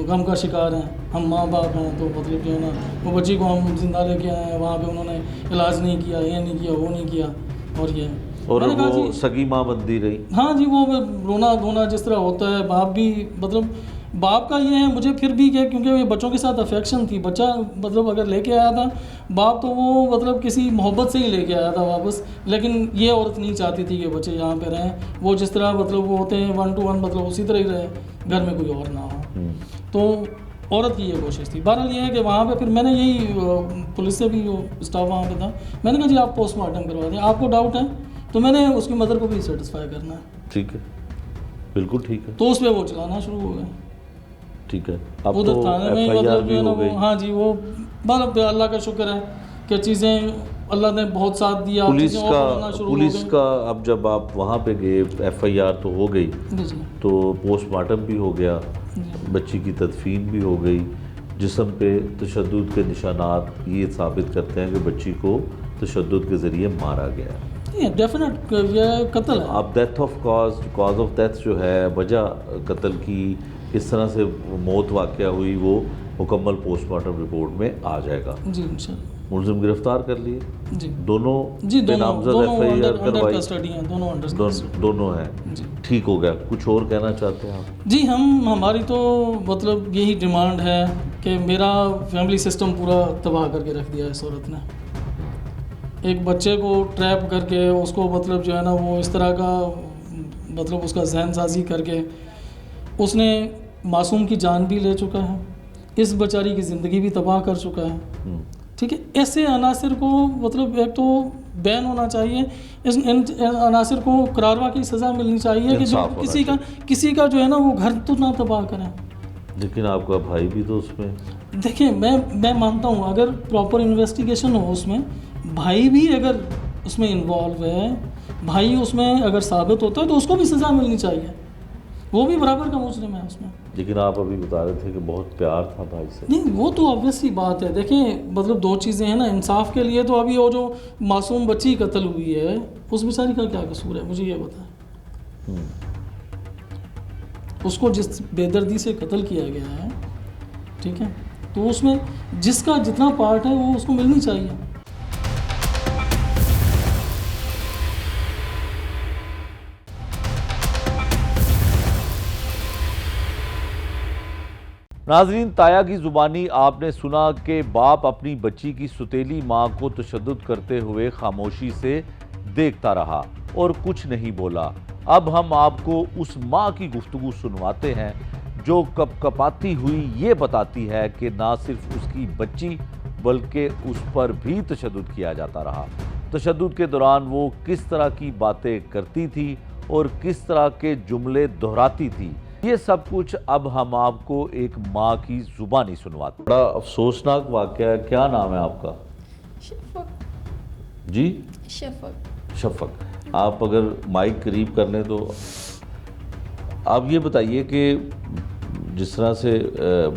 غم کا شکار ہیں, ہم ماں باپ ہیں, تو مطلب جو ہے نا وہ بچی کو ہم زندہ لے کے آئے ہیں. وہاں پہ انہوں نے علاج نہیں کیا, یہ نہیں کیا, وہ نہیں کیا, اور وہ سگی ماں بندی رہی. ہاں جی, وہ رونا دھونا جس طرح ہوتا ہے, باپ بھی مطلب باپ کا یہ ہے مجھے پھر بھی کہ کیونکہ یہ بچوں کے ساتھ افیکشن تھی, بچہ مطلب اگر لے کے آیا تھا باپ تو وہ مطلب کسی محبت سے ہی لے کے آیا تھا واپس, لیکن یہ عورت نہیں چاہتی تھی کہ بچے یہاں پہ رہیں. وہ جس طرح مطلب وہ ہوتے ہیں 1 to 1 مطلب اسی طرح ہی رہے, گھر میں کوئی اور نہ ہو. تو عورت کی یہ کوشش تھی. بہرحال یہ ہے کہ وہاں پہ پھر میں نے یہی پولیس سے بھی جو اسٹاف وہاں پہ تھا میں نے کہا جی آپ پوسٹ مارٹم کروا دیں, آپ کو ڈاؤٹ ہے تو میں نے اس کی مدر کو بھی سیٹسفائی کرنا ہے. ٹھیک ہے, بالکل ٹھیک ہے. تو اس پہ وہ چلانا شروع ہو گئے. ٹھیک ہے, اب ادھر تو تھانے میں ایف آئی آر مطلب جو بھی ہے نا ہو گئی. ہاں جی وہ مطلب اللہ کا شکر ہے کہ چیزیں اللہ نے بہت ساتھ دیا. پولیس کا اب جب آپ وہاں پہ گئے ایف آئی آر تو ہو گئی, جی تو پوسٹ مارٹم بھی ہو گیا, بچی کی تدفین بھی ہو گئی. جسم پہ تشدد کے نشانات یہ ثابت کرتے ہیں کہ بچی کو تشدد کے ذریعے مارا گیا ہے. ڈیفینیٹ یہ قتل ہے. اب death of cause of death جو ہے, وجہ قتل کی کس طرح سے موت واقع ہوئی, وہ مکمل پوسٹ مارٹم رپورٹ میں آ جائے گا. جی انشاءاللہ. ملزم گرفتار کر لیے جی دونوں جی پہ نامزد ایف آئی آر کروائی, کسٹڈی ہیں دونوں انڈر دونوں ہیں. جی ٹھیک ہو گیا. کچھ اور کہنا چاہتے ہیں آپ؟ جی ہماری تو مطلب یہی ڈیمانڈ ہے کہ میرا فیملی سسٹم پورا تباہ کر کے رکھ دیا ہے اس عورت نے. ایک بچے کو ٹریپ کر کے اس کو مطلب جو ہے نا وہ اس طرح کا مطلب اس کا ذہن سازی کر کے اس نے معصوم کی جان بھی لے چکا ہے, اس بیچاری کی زندگی بھی تباہ کر چکا ہے. ٹھیک ہے, ایسے عناصر کو مطلب ایک تو بین ہونا چاہیے, ان عناصر کو قراروا کی سزا ملنی چاہیے کہ جو کسی کا جو ہے نا وہ گھر تو نہ تباہ کریں. لیکن آپ کا بھائی بھی تو اس میں, دیکھیں میں مانتا ہوں اگر پراپر انویسٹیگیشن ہو اس میں, بھائی بھی اگر اس میں انوالو ہے, بھائی اس میں اگر ثابت ہوتا ہے تو اس کو بھی سزا ملنی چاہیے, وہ بھی برابر کا مجرم ہے اس میں. لیکن آپ ابھی بتا رہے تھے کہ بہت پیار تھا بھائی سے. نہیں وہ تو آبویسلی بات ہے. دیکھیں مطلب دو چیزیں ہیں نا, انصاف کے لیے تو ابھی وہ جو معصوم بچی قتل ہوئی ہے اس بیچاری کا کیا قصور ہے, مجھے یہ بتائیں. اس کو جس بے دردی سے قتل کیا گیا ہے, ٹھیک ہے, تو اس میں جس کا جتنا پارٹ ہے وہ اس کو ملنی چاہیے. ناظرین, تایا کی زبانی آپ نے سنا کہ باپ اپنی بچی کی ستیلی ماں کو تشدد کرتے ہوئے خاموشی سے دیکھتا رہا اور کچھ نہیں بولا. اب ہم آپ کو اس ماں کی گفتگو سنواتے ہیں جو کپ کپاتی ہوئی یہ بتاتی ہے کہ نہ صرف اس کی بچی بلکہ اس پر بھی تشدد کیا جاتا رہا. تشدد کے دوران وہ کس طرح کی باتیں کرتی تھی اور کس طرح کے جملے دہراتی تھی, یہ سب کچھ اب ہم آپ کو ایک ماں کی زبانی سنواتے ہیں. بڑا افسوسناک واقعہ ہے. کیا نام ہے آپ کا؟ شفق. جی شفق. آپ اگر مائک قریب کر لیں تو آپ یہ بتائیے کہ جس طرح سے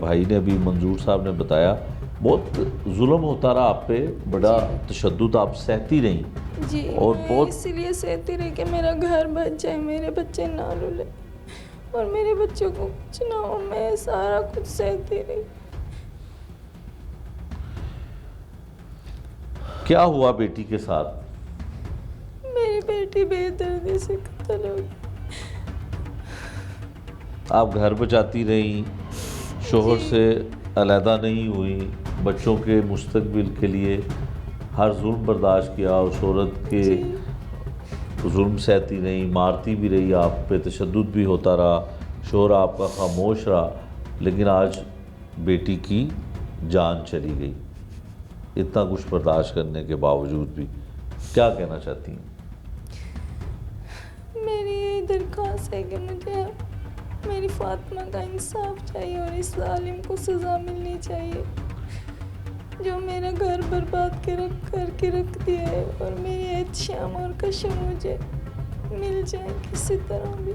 بھائی نے ابھی منظور صاحب نے بتایا, بہت ظلم ہوتا رہا آپ پہ, بڑا تشدد آپ سہتی رہیں. جی اور میں بہت اسی لیے سہتی رہی کہ میرا گھر بچ جائے, میرے بچے نہ رولے اور میرے بچوں کو کچھ نہ ہو. میں سارا کچھ سہتی رہی. کیا ہوا بیٹی کے ساتھ؟ میری بیٹی بے دردی سے قتل ہو گئی. آپ گھر بچاتی رہیں, شوہر سے علیحدہ نہیں ہوئی, بچوں کے مستقبل کے لیے ہر ظلم برداشت کیا, اس عورت کے ظلم سہتی رہی, مارتی بھی رہی, آپ پہ تشدد بھی ہوتا رہا, شوہر آپ کا خاموش رہا, لیکن آج بیٹی کی جان چلی گئی. اتنا کچھ برداشت کرنے کے باوجود بھی کیا کہنا چاہتی ہیں؟ میری یہی درخواست ہے کہ مجھے میری فاطمہ کا انصاف چاہیے اور اس ظالم کو سزا ملنی چاہیے جو میرا گھر برباد کر کے رکھ دیا ہے, اور میری احتشام اور کشم مجھے مل جائے کسی طرح بھی.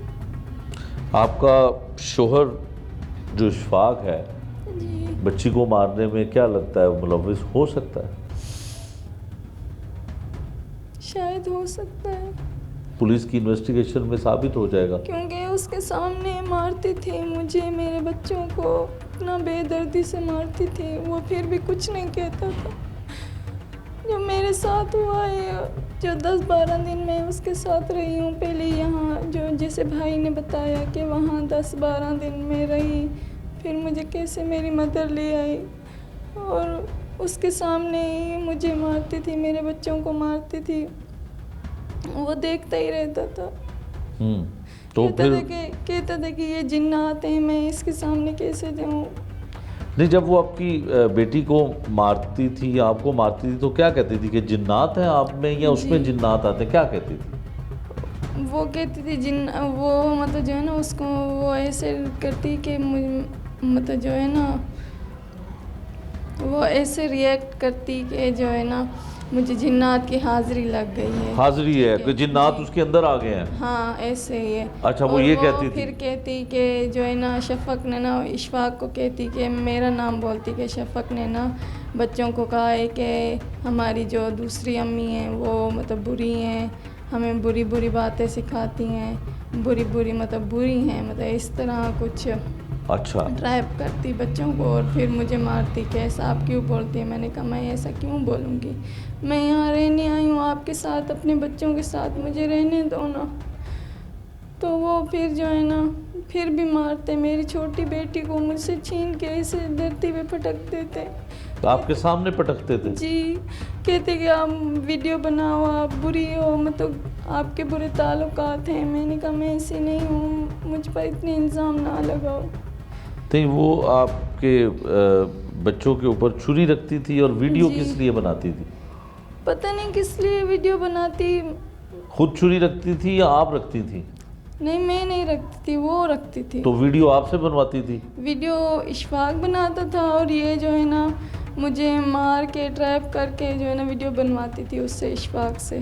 آپ کا شوہر جو اشفاق ہے, جی بچی کو مارنے میں کیا لگتا ہے ملوث ہو سکتا ہے؟ شاید ہو سکتا ہے, پولیس کی انویسٹیگیشن میں ثابت ہو جائے گا. کیونکہ اس کے سامنے مارتی تھی مجھے, میرے بچوں کو اتنا بے دردی سے مارتی تھی, وہ پھر بھی کچھ نہیں کہتا تھا. جو میرے ساتھ ہوا ہے, جو 10-12 دن میں اس کے ساتھ رہی ہوں, پہلے یہاں جو جیسے بھائی نے بتایا کہ وہاں 10-12 دن میں رہی, پھر مجھے کیسے میری مدر لے آئی اور اس کے سامنے ہی مجھے مارتی تھی, میرے بچوں کو مارتی تھی, وہ دیکھتا ہی رہتا تھا. تو پھر کہتا تھا کہ یہ جنات ہیں, میں اس کے سامنے کیسے دوں. نہیں جب وہ آپ کی بیٹی کو مارتی تھی یا آپ کو مارتی تھی تو کیا کہتی تھی کہ جنات ہیں آپ میں یا اس میں جنات آتے ہیں، کیا کہتی تھی؟ وہ کہتی تھی وہ مطلب جو ہے نا اس کو وہ ایسے کرتی کہ مطلب جو ہے نا وہ ایسے ریئیکٹ کرتی کہ جو ہے نا مجھے جنات کی حاضری لگ گئی ہے، حاضری ہے کہ جنات اس کے اندر آ گئے ہیں؟ ہاں ایسے ہی ہے۔ اچھا وہ یہ کہتی تھی؟ پھر کہتی کہ جو ہے نا شفق نے نا اشفاق کو کہتی کہ میرا نام بولتی کہ شفق نے نا بچوں کو کہا ہے کہ ہماری جو دوسری امی ہیں وہ مطلب بری ہیں، ہمیں بری بری باتیں سکھاتی ہیں، بری مطلب بری ہیں، مطلب اس طرح کچھ اچھا ٹرائپ کرتی بچوں کو اور پھر مجھے مارتی کہ ایسا آپ کیوں بولتی ہیں؟ میں نے کہا میں ایسا کیوں بولوں گی، میں یہاں رہنے آئی ہوں آپ کے ساتھ، اپنے بچوں کے ساتھ، مجھے رہنے دو نا۔ تو وہ پھر جو ہے نا پھر بھی مارتے، میری چھوٹی بیٹی کو مجھ سے چھین کے ایسے دھرتی پہ پٹک دیتے۔ آپ کے سامنے پٹکتے تھے؟ جی، کہتے کہ آپ ویڈیو بناؤ، آپ بری ہو، مطلب آپ کے برے تعلقات ہیں۔ میں نے کہا میں ایسی نہیں ہوں، مجھ پر اتنے الزام نہ لگاؤ۔ نہیں وہ آپ کے بچوں کے اوپر چھری رکھتی تھی اور ویڈیو کس لیے بناتی تھی؟ پتہ نہیں کس لیے ویڈیو بناتی، خود چھری رکھتی تھی یا آپ رکھتی تھی؟ نہیں میں نہیں رکھتی تھی، وہ رکھتی تھی۔ تو ویڈیو آپ سے بنواتی تھی؟ ویڈیو اشفاق بناتا تھا اور یہ جو ہے نا مجھے مار کے ٹریپ کر کے جو ہے نا ویڈیو بنواتی تھی اس سے، اشفاق سے۔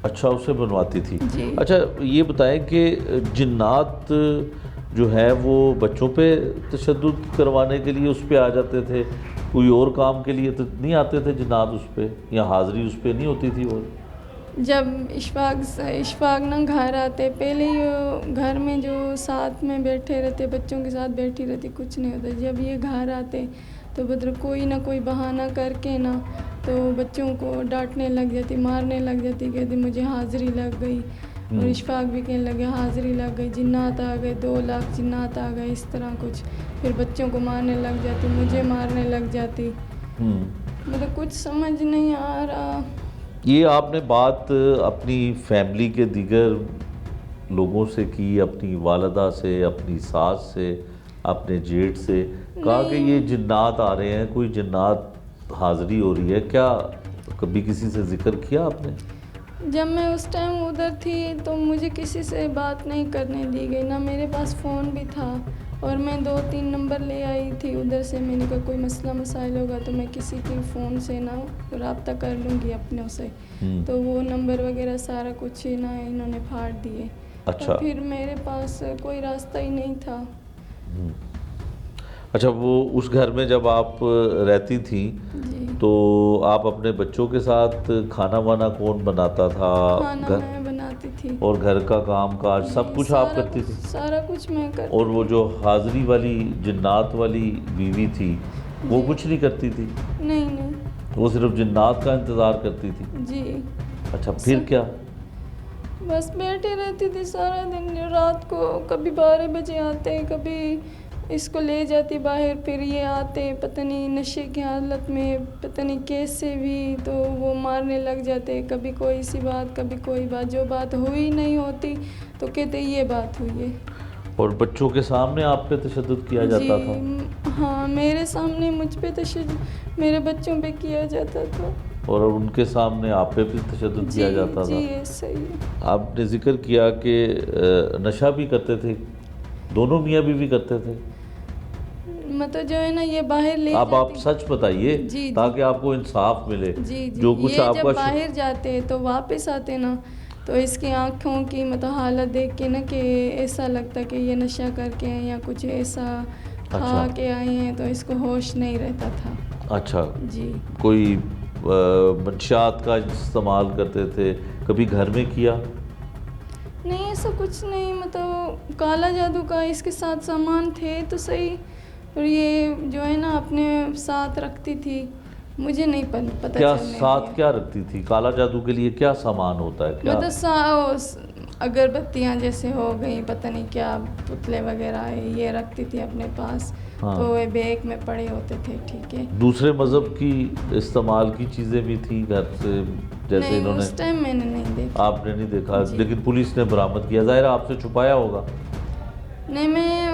اچھا اس سے بنواتی تھی۔ جی۔ اچھا یہ بتائیں کہ جنات جو ہے وہ بچوں پہ تشدد کروانے کے لیے اس پہ آ جاتے تھے، کوئی اور کام کے لیے تو نہیں آتے تھے جنات اس پہ، یا حاضری اس پہ نہیں ہوتی تھی؟ وہ جب اشفاق نہ گھر آتے، پہلے ہی گھر میں جو ساتھ میں بیٹھے رہتے، بچوں کے ساتھ بیٹھی رہتی، کچھ نہیں ہوتا۔ جب یہ گھر آتے تو بدر کوئی نہ کوئی بہانہ کر کے نا تو بچوں کو ڈانٹنے لگ جاتی، مارنے لگ جاتی، کہتی مجھے حاضری لگ گئی، اور اشفاق بھی کہنے لگے حاضری لگ گئی، جنات آ گئے، 2 لاکھ جنات آ گئے، اس طرح کچھ۔ پھر بچوں کو مارنے لگ جاتی، مجھے مارنے لگ جاتی، مطلب کچھ سمجھ نہیں آ رہا۔ یہ آپ نے بات اپنی فیملی کے دیگر لوگوں سے کی، اپنی والدہ سے، اپنی ساس سے، اپنے جیٹھ سے کہا کہ یہ جنات آ رہے ہیں، کوئی جنات حاضری ہو رہی ہے، کیا کبھی کسی سے ذکر کیا آپ نے؟ جب میں اس ٹائم ادھر تھی تو مجھے کسی سے بات نہیں کرنے دی گئی، نہ میرے پاس فون بھی تھا، اور میں 2-3 نمبر لے آئی تھی ادھر سے۔ میں نے کہا کوئی مسئلہ مسائل ہوگا تو میں کسی کے فون سے نہ رابطہ کر لوں گی اپنوں سے، تو وہ نمبر وغیرہ سارا کچھ نہ انہوں نے پھاڑ دیے۔ اچھا پھر میرے پاس کوئی راستہ ہی نہیں تھا۔ اچھا وہ اس گھر میں جب آپ رہتی تھیں تو آپ اپنے بچوں کے ساتھ کھانا وانا کون بناتا تھا؟ کھانا میں بناتی تھی، اور گھر کا کام کاج سب کچھ آپ کرتی تھی؟ سارا کچھ میں کرتی۔ اور وہ جو حاضری والی جنات والی بیوی تھی وہ کچھ نہیں کرتی تھی؟ نہیں، وہ صرف جنات کا انتظار کرتی تھی؟ جی۔ اچھا پھر کیا؟ بس بیٹھے رہتی تھی سارا دن، رات کو کبھی 12 بجے آتے، کبھی اس کو لے جاتی باہر، پھر یہ آتے پتہ نہیں نشے کی حالت میں، پتہ نہیں کیسے بھی، تو وہ مارنے لگ جاتے، کبھی کوئی سی بات، کبھی کوئی بات، جو بات ہوئی نہیں ہوتی تو کہتے یہ بات ہوئی ہے۔ اور بچوں کے سامنے آپ پہ تشدد کیا جاتا تھا؟ ہاں میرے سامنے مجھ پہ تشدد میرے بچوں پہ کیا جاتا تھا، اور ان کے سامنے آپ پہ بھی تشدد کیا جاتا تھا؟ جی ایسا ہی۔ آپ نے ذکر کیا کہ نشہ بھی کرتے تھے، دونوں میاں بیوی کرتے تھے؟ مطلب جو ہے نا یہ باہر لے اب آپ سچ بتائیے تاکہ آپ کو انصاف ملے۔ جو کچھ آپ جب باہر جاتے تو واپس آتے نا تو اس کی آنکھوں کی مطلب حالت دیکھ کے نا کہ ایسا لگتا کہ یہ نشہ کر کے ہیں یا کچھ ایسا کھا کے آئے ہیں، تو اس کو ہوش نہیں رہتا تھا۔ اچھا جی۔ کوئی منشیات کا استعمال کرتے تھے؟ کبھی گھر میں کیا؟ نہیں ایسا کچھ نہیں، مطلب کالا جادو کا اس کے ساتھ سامان تھے تو صحیح، اور یہ جو ہے نا اپنے ساتھ رکھتی تھی، مجھے نہیں پتہ کیا ساتھ کیا رکھتی تھی؟ کالا جادو کے لیے کیا سامان ہوتا ہے؟ کیا مطلب اگربتیاں جیسے ہو گئی، پتہ نہیں کیا پتلے وغیرہ یہ رکھتی تھی اپنے پاس، تو وہ بیگ میں پڑے ہوتے تھے۔ ٹھیک ہے، دوسرے مذہب کی استعمال کی چیزیں بھی تھیں گھر سے، جیسے انہوں نے؟ اس ٹائم میں نے نہیں دیکھا۔ آپ نے نہیں دیکھا؟ لیکن پولیس نے برآمد کیا، ظاہر آپ سے چھپایا ہوگا؟ نہیں، میں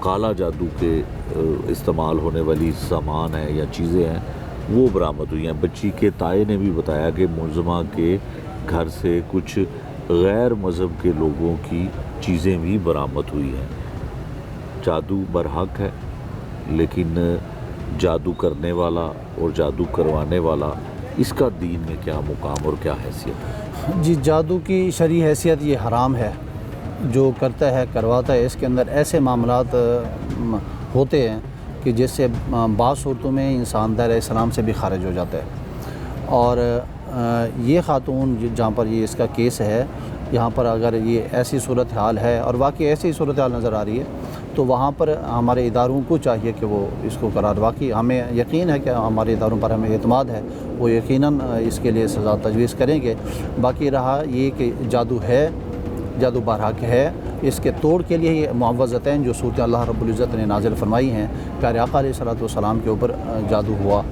کالا جادو کے استعمال ہونے والی سامان ہے یا چیزیں ہیں وہ برآمد ہوئی ہیں. بچی کے تائے نے بھی بتایا کہ ملزمہ کے گھر سے کچھ غیر مذہب کے لوگوں کی چیزیں بھی برآمد ہوئی ہیں. جادو برحق ہے، لیکن جادو کرنے والا اور جادو کروانے والا، اس کا دین میں کیا مقام اور کیا حیثیت ہے؟ جی، جادو کی شرعی حیثیت یہ حرام ہے. جو کرتا ہے کرواتا ہے، اس کے اندر ایسے معاملات ہوتے ہیں کہ جس سے بعض صورتوں میں انسان دائرہ اسلام سے بھی خارج ہو جاتا ہے. اور یہ خاتون جہاں پر یہ اس کا کیس ہے، یہاں پر اگر یہ ایسی صورتحال ہے اور واقعی ایسی صورتحال نظر آ رہی ہے تو وہاں پر ہمارے اداروں کو چاہیے کہ وہ اس کو قرار، واقعی ہمیں یقین ہے کہ ہمارے اداروں پر ہمیں اعتماد ہے، وہ یقیناً اس کے لیے سزا تجویز کریں گے. باقی رہا یہ کہ جادو ہے، جادو برحق ہے، اس کے توڑ کے لیے یہ معوذتین جو صورت اللہ رب العزت نے نازل فرمائی ہیں، پیارے آقا علیہ الصلوۃ والسلام کے اوپر جادو ہوا،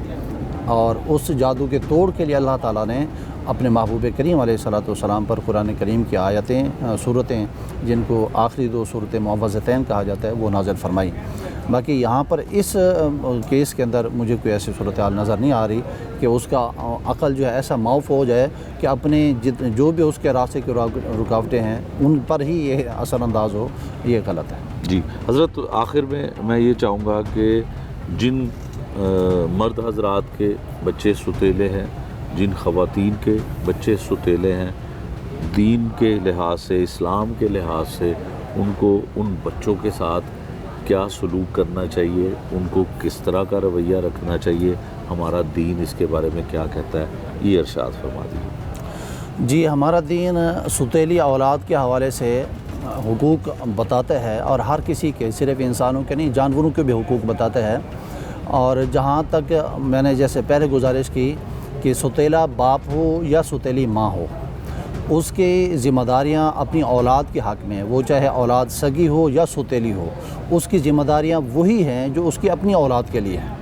اور اس جادو کے توڑ کے لیے اللہ تعالیٰ نے اپنے محبوب کریم علیہ الصلوۃ والسلام پر قرآن کریم کی آیتیں، صورتیں جن کو آخری 2 صورت معوذتین کہا جاتا ہے وہ نازل فرمائی. باقی یہاں پر اس کیس کے اندر مجھے کوئی ایسی صورتحال نظر نہیں آ رہی کہ اس کا عقل جو ہے ایسا معاف ہو جائے کہ اپنے جو بھی اس کے راستے کی رکاوٹیں ہیں ان پر ہی یہ اثر انداز ہو. یہ غلط ہے. جی حضرت، آخر میں یہ چاہوں گا کہ جن مرد حضرات کے بچے ستیلے ہیں، جن خواتین کے بچے ستیلے ہیں، دین کے لحاظ سے، اسلام کے لحاظ سے ان کو ان بچوں کے ساتھ کیا سلوک کرنا چاہیے، ان کو کس طرح کا رویہ رکھنا چاہیے، ہمارا دین اس کے بارے میں کیا کہتا ہے، یہ ارشاد فرما دیجیے. جی، ہمارا دین ستیلی اولاد کے حوالے سے حقوق بتاتا ہے، اور ہر کسی کے، صرف انسانوں کے نہیں، جانوروں کے بھی حقوق بتاتا ہے. اور جہاں تک میں نے جیسے پہلے گزارش کی کہ ستیلا باپ ہو یا ستیلی ماں ہو، اس کی ذمہ داریاں اپنی اولاد کے حق میں ہیں، وہ چاہے اولاد سگی ہو یا ستیلی ہو، اس کی ذمہ داریاں وہی ہیں جو اس کی اپنی اولاد کے لیے ہیں.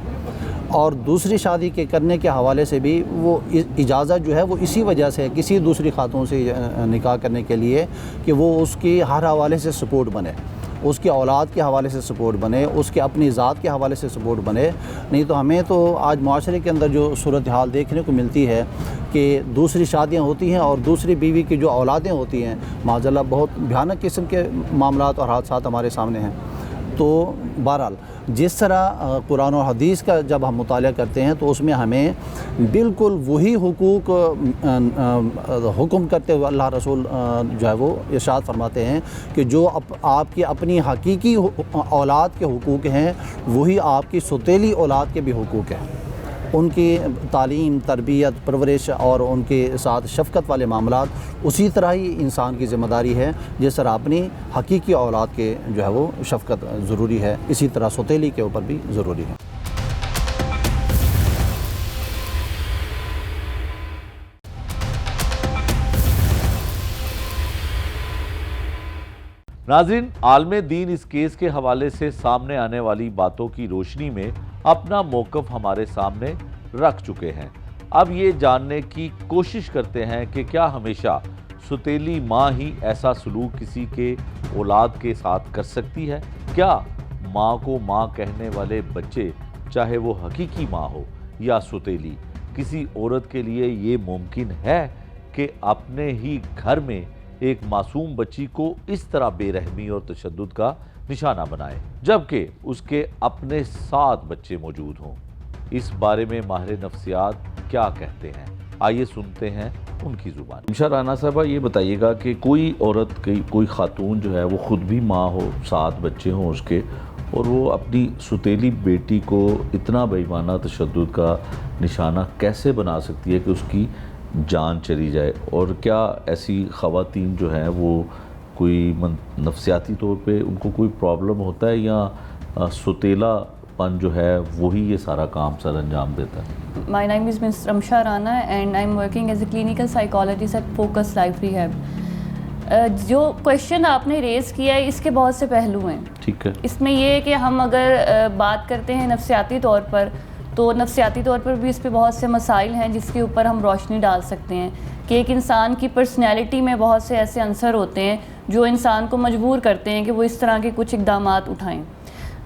اور دوسری شادی کے کرنے کے حوالے سے بھی وہ اجازت جو ہے وہ اسی وجہ سے ہے، کسی دوسری خاتون سے نکاح کرنے کے لیے کہ وہ اس کی ہر حوالے سے سپورٹ بنے، اس کے اولاد کے حوالے سے سپورٹ بنے، اس کے اپنی ذات کے حوالے سے سپورٹ بنے. نہیں تو ہمیں تو آج معاشرے کے اندر جو صورتحال دیکھنے کو ملتی ہے کہ دوسری شادیاں ہوتی ہیں اور دوسری بیوی کی جو اولادیں ہوتی ہیں، معاذ اللہ بہت بھیانک قسم کے معاملات اور حادثات ہمارے سامنے ہیں. تو بہرحال جس طرح قرآن و حدیث کا جب ہم مطالعہ کرتے ہیں تو اس میں ہمیں بالکل وہی حقوق حکم کرتے ہوئے اللہ رسول جو ہے وہ ارشاد فرماتے ہیں کہ جو آپ کی اپنی حقیقی اولاد کے حقوق ہیں وہی آپ کی ستیلی اولاد کے بھی حقوق ہیں. ان کی تعلیم، تربیت، پرورش اور ان کے ساتھ شفقت والے معاملات اسی طرح ہی انسان کی ذمہ داری ہے جس طرح اپنی حقیقی اولاد کے جو ہے وہ شفقت ضروری ہے، اسی طرح ستیلی کے اوپر بھی ضروری ہے. ناظرین، عالم دین اس کیس کے حوالے سے سامنے آنے والی باتوں کی روشنی میں اپنا موقف ہمارے سامنے رکھ چکے ہیں. اب یہ جاننے کی کوشش کرتے ہیں کہ کیا ہمیشہ ستیلی ماں ہی ایسا سلوک کسی کے اولاد کے ساتھ کر سکتی ہے؟ کیا ماں کو ماں کہنے والے بچے، چاہے وہ حقیقی ماں ہو یا ستیلی، کسی عورت کے لیے یہ ممکن ہے کہ اپنے ہی گھر میں ایک معصوم بچی کو اس طرح بے رحمی اور تشدد کا نشانہ بنائے جبکہ اس کے اپنے 7 بچے موجود ہوں؟ اس بارے میں ماہر نفسیات کیا کہتے ہیں، آئیے سنتے ہیں ان کی زبان. رمشا رانا صاحبہ، یہ بتائیے گا کہ کوئی عورت، کوئی خاتون جو ہے وہ خود بھی ماں ہو، 7 بچے ہوں اس کے، اور وہ اپنی ستیلی بیٹی کو اتنا بے ایمانہ تشدد کا نشانہ کیسے بنا سکتی ہے کہ اس کی جان چلی جائے؟ اور کیا ایسی خواتین جو ہیں وہ کوئی نفسیاتی طور پہ ان کو کوئی پرابلم ہوتا ہے یا ستیلا پن جو ہے وہی یہ سارا کام سر انجام دیتا ہے؟ My name is Ms. Ramsha Rana and I'm working as a clinical psychologist at Focus Life Rehab. جو کویشچن آپ نے ریز کیا ہے اس کے بہت سے پہلو ہیں. ٹھیک ہے. اس میں یہ ہے کہ ہم اگر بات کرتے ہیں نفسیاتی طور پر تو نفسیاتی طور پر بھی اس پہ بہت سے مسائل ہیں جس کے اوپر ہم روشنی ڈال سکتے ہیں کہ ایک انسان کی پرسنالٹی میں بہت سے ایسے عنصر ہوتے ہیں جو انسان کو مجبور کرتے ہیں کہ وہ اس طرح کے کچھ اقدامات اٹھائیں.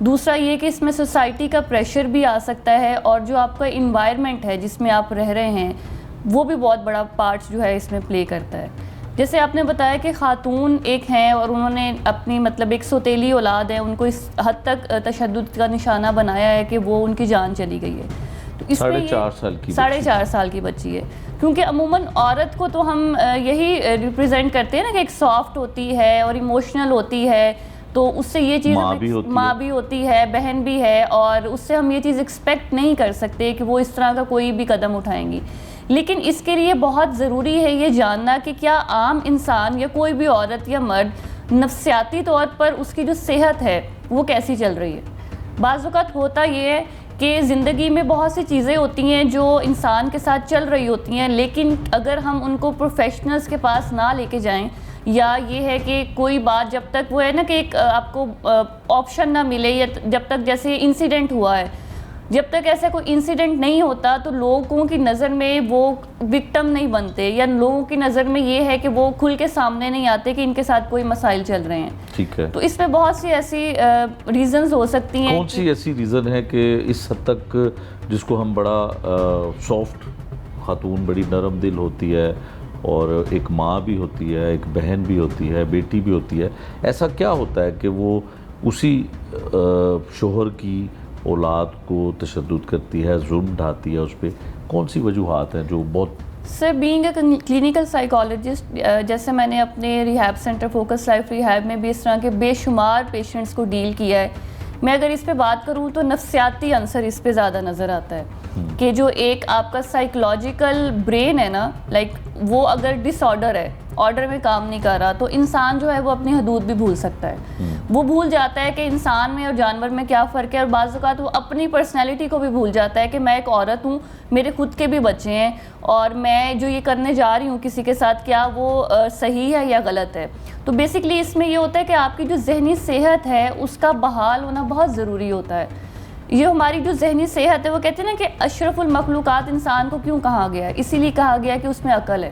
دوسرا یہ کہ اس میں سوسائٹی کا پریشر بھی آ سکتا ہے, اور جو آپ کا انوائرمنٹ ہے جس میں آپ رہ رہے ہیں وہ بھی بہت بڑا پارٹ جو ہے اس میں پلے کرتا ہے. جیسے آپ نے بتایا کہ خاتون ایک ہیں اور انہوں نے اپنی مطلب ایک سوتیلی اولاد ہے, ان کو اس حد تک تشدد کا نشانہ بنایا ہے کہ وہ ان کی جان چلی گئی ہے. تو اس میں 4.5 سال کی بچی ہے, کیونکہ عموماً عورت کو تو ہم یہی ریپرزینٹ کرتے ہیں نا کہ ایک سافٹ ہوتی ہے اور ایموشنل ہوتی ہے, تو اس سے یہ چیز ماں بھی ہوتی ہے, بہن بھی ہے, اور اس سے ہم یہ چیز ایکسپیکٹ نہیں کر سکتے کہ وہ اس طرح کا کوئی بھی قدم اٹھائیں گی. لیکن اس کے لیے بہت ضروری ہے یہ جاننا کہ کیا عام انسان یا کوئی بھی عورت یا مرد نفسیاتی طور پر اس کی جو صحت ہے وہ کیسی چل رہی ہے. بعض اوقات ہوتا یہ ہے کہ زندگی میں بہت سی چیزیں ہوتی ہیں جو انسان کے ساتھ چل رہی ہوتی ہیں, لیکن اگر ہم ان کو پروفیشنلز کے پاس نہ لے کے جائیں, یا یہ ہے کہ کوئی بات جب تک وہ ہے نا کہ ایک آپ کو آپشن نہ ملے, یا جب تک جیسے انسیڈنٹ ہوا ہے, جب تک ایسا کوئی انسیڈنٹ نہیں ہوتا تو لوگوں کی نظر میں وہ وکٹم نہیں بنتے, یا لوگوں کی نظر میں یہ ہے کہ وہ کھل کے سامنے نہیں آتے کہ ان کے ساتھ کوئی مسائل چل رہے ہیں. ٹھیک ہے, تو اس میں بہت سی ایسی ریزنز ہو سکتی ہیں. کون سی ایسی ریزن ہے کہ اس حد تک جس کو ہم بڑا سافٹ, خاتون بڑی نرم دل ہوتی ہے اور ایک ماں بھی ہوتی ہے, ایک بہن بھی ہوتی ہے, بیٹی بھی ہوتی ہے, ایسا کیا ہوتا ہے کہ وہ اسی شوہر کی اولاد کو تشدد کرتی ہے, ظلم ڈھاتی ہے اس پہ؟ کون سی وجوہات ہیں جو بہت... سر, بینگ اے کلینکل سائیکالوجسٹ, جیسے میں نے اپنے rehab centre focus life rehab میں بھی اس طرح کے بے شمار پیشنٹس کو ڈیل کیا ہے, میں اگر اس پہ بات کروں تو نفسیاتی عنصر اس پہ زیادہ نظر آتا ہے. کہ جو ایک آپ کا سائیکلوجیکل برین ہے نا, لائک وہ اگر ڈس آرڈر ہے, آرڈر میں کام نہیں کر رہا, تو انسان جو ہے وہ اپنی حدود بھی بھول سکتا ہے. وہ بھول جاتا ہے کہ انسان میں اور جانور میں کیا فرق ہے, اور بعض اوقات وہ اپنی پرسنالٹی کو بھی بھول جاتا ہے کہ میں ایک عورت ہوں, میرے خود کے بھی بچے ہیں, اور میں جو یہ کرنے جا رہی ہوں کسی کے ساتھ کیا وہ صحیح ہے یا غلط ہے. تو بیسکلی اس میں یہ ہوتا ہے کہ آپ کی جو ذہنی صحت ہے اس کا بحال ہونا بہت ضروری ہوتا ہے. یہ ہماری جو ذہنی صحت ہے, وہ کہتے ہیں نا کہ اشرف المخلوقات انسان کو کیوں کہا گیا ہے, اسی لیے کہا گیا کہ اس میں عقل ہے,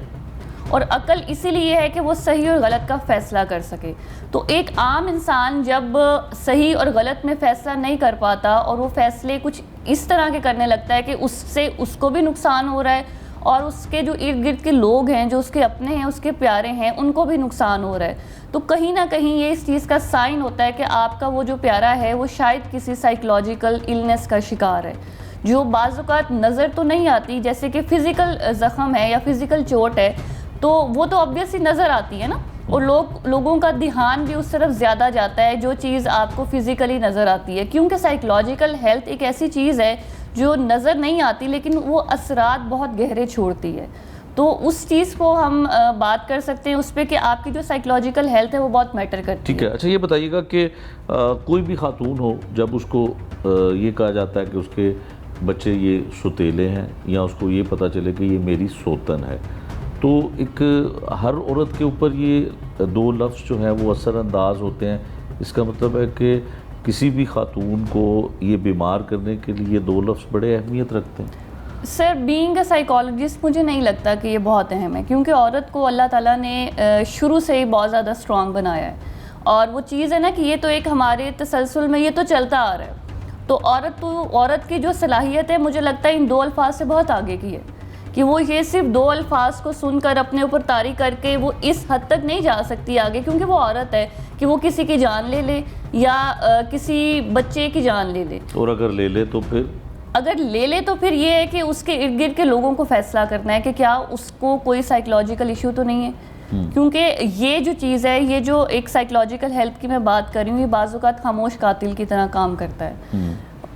اور عقل اسی لیے ہے کہ وہ صحیح اور غلط کا فیصلہ کر سکے. تو ایک عام انسان جب صحیح اور غلط میں فیصلہ نہیں کر پاتا اور وہ فیصلے کچھ اس طرح کے کرنے لگتا ہے کہ اس سے اس کو بھی نقصان ہو رہا ہے, اور اس کے جو ارد گرد کے لوگ ہیں جو اس کے اپنے ہیں, اس کے پیارے ہیں, ان کو بھی نقصان ہو رہا ہے, تو کہیں نہ کہیں یہ اس چیز کا سائن ہوتا ہے کہ آپ کا وہ جو پیارا ہے وہ شاید کسی سائیکلوجیکل النس کا شکار ہے, جو بعض اوقات نظر تو نہیں آتی, جیسے کہ فزیکل زخم ہے یا فزیکل چوٹ ہے, تو وہ تو obviously نظر آتی ہے نا, اور لوگوں کا دھیان بھی اس طرف زیادہ جاتا ہے جو چیز آپ کو فزیکلی نظر آتی ہے, کیونکہ سائیکلوجیکل ہیلتھ ایک ایسی چیز ہے جو نظر نہیں آتی لیکن وہ اثرات بہت گہرے چھوڑتی ہے. تو اس چیز کو ہم بات کر سکتے ہیں اس پہ کہ آپ کی جو سائیکلوجیکل ہیلتھ ہے وہ بہت میٹر کرتی ہے. ٹھیک ہے, اچھا یہ بتائیے گا کہ کوئی بھی خاتون ہو, جب اس کو یہ کہا جاتا ہے کہ اس کے بچے یہ ستیلے ہیں, یا اس کو یہ پتہ چلے کہ یہ میری سوتن ہے, تو ایک ہر عورت کے اوپر یہ دو لفظ جو ہیں وہ اثر انداز ہوتے ہیں. اس کا مطلب ہے کہ کسی بھی خاتون کو یہ بیمار کرنے کے لیے یہ دو لفظ بڑے اہمیت رکھتے ہیں. سر, بینگ اے سائیکالوجسٹ مجھے نہیں لگتا کہ یہ بہت اہم ہے, کیونکہ عورت کو اللہ تعالیٰ نے شروع سے ہی بہت زیادہ اسٹرانگ بنایا ہے, اور وہ چیز ہے نا کہ یہ تو ایک ہمارے تسلسل میں یہ تو چلتا آ رہا ہے. تو عورت کی جو صلاحیت ہے مجھے لگتا ہے ان دو الفاظ سے بہت آگے کی ہے, کہ وہ یہ صرف دو الفاظ کو سن کر اپنے اوپر طاری کر کے وہ اس حد تک نہیں جا سکتی آگے, کیونکہ وہ عورت ہے, کہ وہ کسی کی جان لے لے یا کسی بچے کی جان لے لے, اور اگر لے لے تو پھر یہ ہے کہ اس کے ارد گرد کے لوگوں کو فیصلہ کرنا ہے کہ کیا اس کو کوئی سائیکلوجیکل ایشو تو نہیں ہے. کیونکہ یہ جو چیز ہے, یہ جو ایک سائیکلوجیکل ہیلتھ کی میں بات کر رہی ہوں, یہ بعض اوقات خاموش قاتل کی طرح کام کرتا ہے.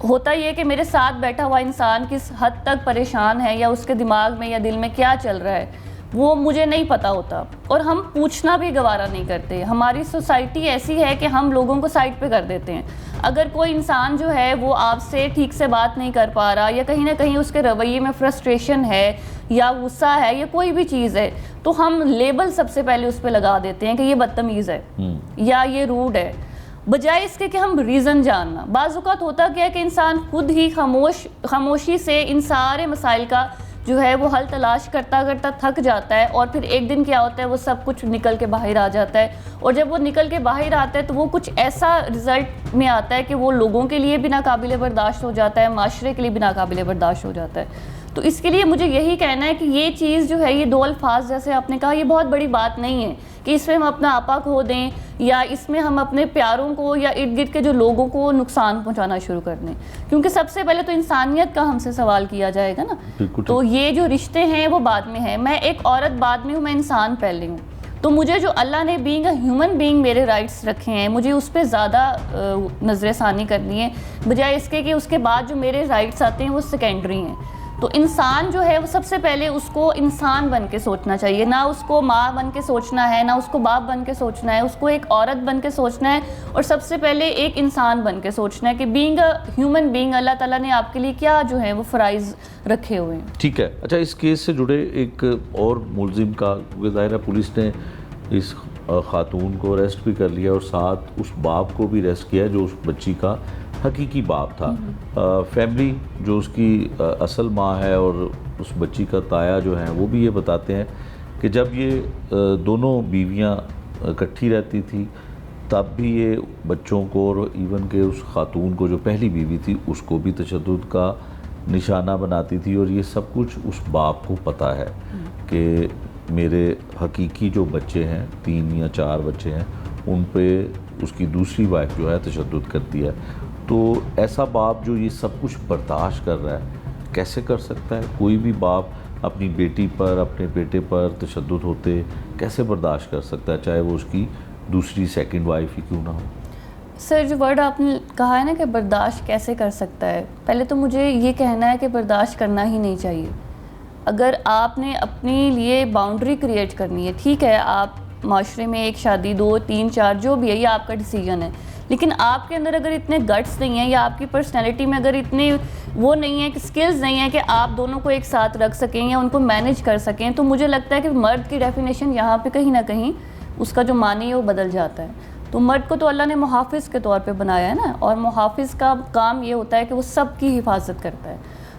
ہوتا یہ کہ میرے ساتھ بیٹھا ہوا انسان کس حد تک پریشان ہے یا اس کے دماغ میں یا دل میں کیا چل رہا ہے وہ مجھے نہیں پتہ ہوتا, اور ہم پوچھنا بھی گوارا نہیں کرتے. ہماری سوسائٹی ایسی ہے کہ ہم لوگوں کو سائڈ پہ کر دیتے ہیں. اگر کوئی انسان جو ہے وہ آپ سے ٹھیک سے بات نہیں کر پا رہا, یا کہیں نہ کہیں اس کے رویے میں فرسٹریشن ہے یا غصہ ہے یا کوئی بھی چیز ہے, تو ہم لیبل سب سے پہلے اس پہ لگا دیتے ہیں کہ یہ بدتمیز ہے یا یہ روڈ ہے, بجائے اس کے کہ ہم ریزن جاننا. بعض اوقات ہوتا کیا ہے کہ انسان خود ہی خاموشی سے ان سارے مسائل کا جو ہے وہ حل تلاش کرتا کرتا تھک جاتا ہے, اور پھر ایک دن کیا ہوتا ہے وہ سب کچھ نکل کے باہر آ جاتا ہے, اور جب وہ نکل کے باہر آتا ہے تو وہ کچھ ایسا رزلٹ میں آتا ہے کہ وہ لوگوں کے لیے بھی ناقابل برداشت ہو جاتا ہے, معاشرے کے لیے بھی ناقابل برداشت ہو جاتا ہے. تو اس کے لیے مجھے یہی کہنا ہے کہ یہ چیز جو ہے, یہ 2 الفاظ جیسے آپ نے کہا, یہ بہت بڑی بات نہیں ہے کہ اس میں ہم اپنا آپا کھو دیں یا اس میں ہم اپنے پیاروں کو یا ارد گرد کے جو لوگوں کو نقصان پہنچانا شروع کر دیں, کیونکہ سب سے پہلے تو انسانیت کا ہم سے سوال کیا جائے گا نا. تو یہ جو رشتے ہیں وہ بعد میں ہیں. میں ایک عورت بعد میں ہوں, میں انسان پہلے ہوں. تو مجھے جو اللہ نے بینگ اے ہیومن بینگ میرے رائٹس رکھے ہیں, مجھے اس پہ زیادہ نظر ثانی کرنی ہے, بجائے اس کے کہ اس کے بعد جو میرے رائٹس آتے ہیں وہ سیکنڈری ہیں. تو انسان جو ہے وہ سب سے پہلے اس کو انسان بن کے سوچنا چاہیے, نہ اس کو ماں بن کے سوچنا ہے, نہ اس کو باپ بن کے سوچنا ہے, اس کو ایک عورت بن کے سوچنا ہے, اور سب سے پہلے ایک انسان بن کے سوچنا ہے کہ بینگ اے ہیومن بینگ اللہ تعالیٰ نے آپ کے لیے کیا جو ہے وہ فرائض رکھے ہوئے ہیں. ٹھیک ہے. اچھا, اس کیس سے جڑے ایک اور ملزم کا, ظاہر ہے پولیس نے اس خاتون کو اریسٹ بھی کر لیا اور ساتھ اس باپ کو بھی اریسٹ کیا جو اس بچی کا حقیقی باپ تھا. فیملی جو اس کی اصل ماں ہے اور اس بچی کا تایا جو ہیں وہ بھی یہ بتاتے ہیں کہ جب یہ دونوں بیویاں اکٹھی رہتی تھی تب بھی یہ بچوں کو اور ایون کہ اس خاتون کو جو پہلی بیوی تھی اس کو بھی تشدد کا نشانہ بناتی تھی, اور یہ سب کچھ اس باپ کو پتہ ہے کہ میرے حقیقی جو بچے ہیں 3 یا 4 بچے ہیں ان پہ اس کی دوسری وائف جو ہے تشدد کرتی ہے. تو ایسا باپ جو یہ سب کچھ برداشت کر رہا ہے کیسے کر سکتا ہے؟ کوئی بھی باپ اپنی بیٹی پر اپنے بیٹے پر تشدد ہوتے کیسے برداشت کر سکتا ہے, چاہے وہ اس کی دوسری سیکنڈ وائف ہی کیوں نہ ہو؟ سر, جو ورڈ آپ نے کہا ہے نا کہ برداشت کیسے کر سکتا ہے, پہلے تو مجھے یہ کہنا ہے کہ برداشت کرنا ہی نہیں چاہیے. اگر آپ نے اپنے لیے باؤنڈری کریٹ کرنی ہے, ٹھیک ہے, آپ معاشرے میں ایک شادی 2 3 4 جو بھی ہے یہ آپ کا ڈیسیجن ہے, لیکن آپ کے اندر اگر اتنے گٹس نہیں ہیں یا آپ کی پرسنالٹی میں اگر اتنے وہ نہیں ہے کہ سکلز نہیں ہیں کہ آپ دونوں کو ایک ساتھ رکھ سکیں یا ان کو مینیج کر سکیں, تو مجھے لگتا ہے کہ مرد کی ڈیفینیشن یہاں پہ کہیں نہ کہیں اس کا جو معنی ہے وہ بدل جاتا ہے. تو مرد کو تو اللہ نے محافظ کے طور پہ بنایا ہے نا, اور محافظ کا کام یہ ہوتا ہے کہ وہ سب کی حفاظت کرتا ہے.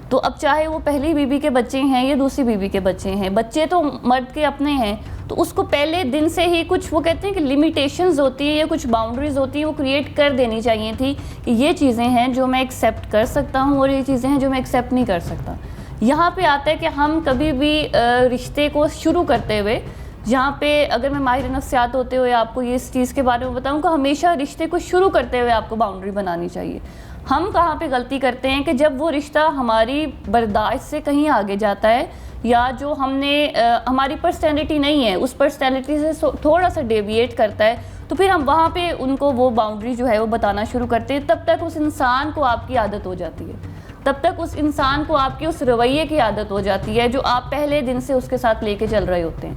تو اب چاہے وہ پہلی بیوی کے بچے ہیں یا دوسری بیوی کے بچے ہیں, بچے تو مرد کے اپنے ہیں, تو اس کو پہلے دن سے ہی کچھ وہ کہتے ہیں کہ لمیٹیشنز ہوتی ہیں یا کچھ باؤنڈریز ہوتی ہیں وہ کریٹ کر دینی چاہیے تھی کہ یہ چیزیں ہیں جو میں ایکسیپٹ کر سکتا ہوں اور یہ چیزیں ہیں جو میں ایکسیپٹ نہیں کر سکتا. یہاں پہ آتا ہے کہ ہم کبھی بھی رشتے کو شروع کرتے ہوئے, جہاں پہ اگر میں ماہر نفسیات ہوتے ہوئے آپ کو یہ اس چیز کے بارے میں بتاؤں کہ ہمیشہ رشتے کو شروع کرتے ہوئے آپ کو باؤنڈری بنانی چاہیے. ہم کہاں پہ غلطی کرتے ہیں کہ جب وہ رشتہ ہماری برداشت سے کہیں آگے جاتا ہے یا جو ہم نے ہماری پرسنالٹی نہیں ہے اس پرسنالٹی سے تھوڑا سا ڈیویٹ کرتا ہے, تو پھر ہم وہاں پہ ان کو وہ باؤنڈری جو ہے وہ بتانا شروع کرتے ہیں. تب تک اس انسان کو آپ کی عادت ہو جاتی ہے, تب تک اس انسان کو آپ کے اس رویے کی عادت ہو جاتی ہے جو آپ پہلے دن سے اس کے ساتھ لے کے چل رہے ہوتے ہیں.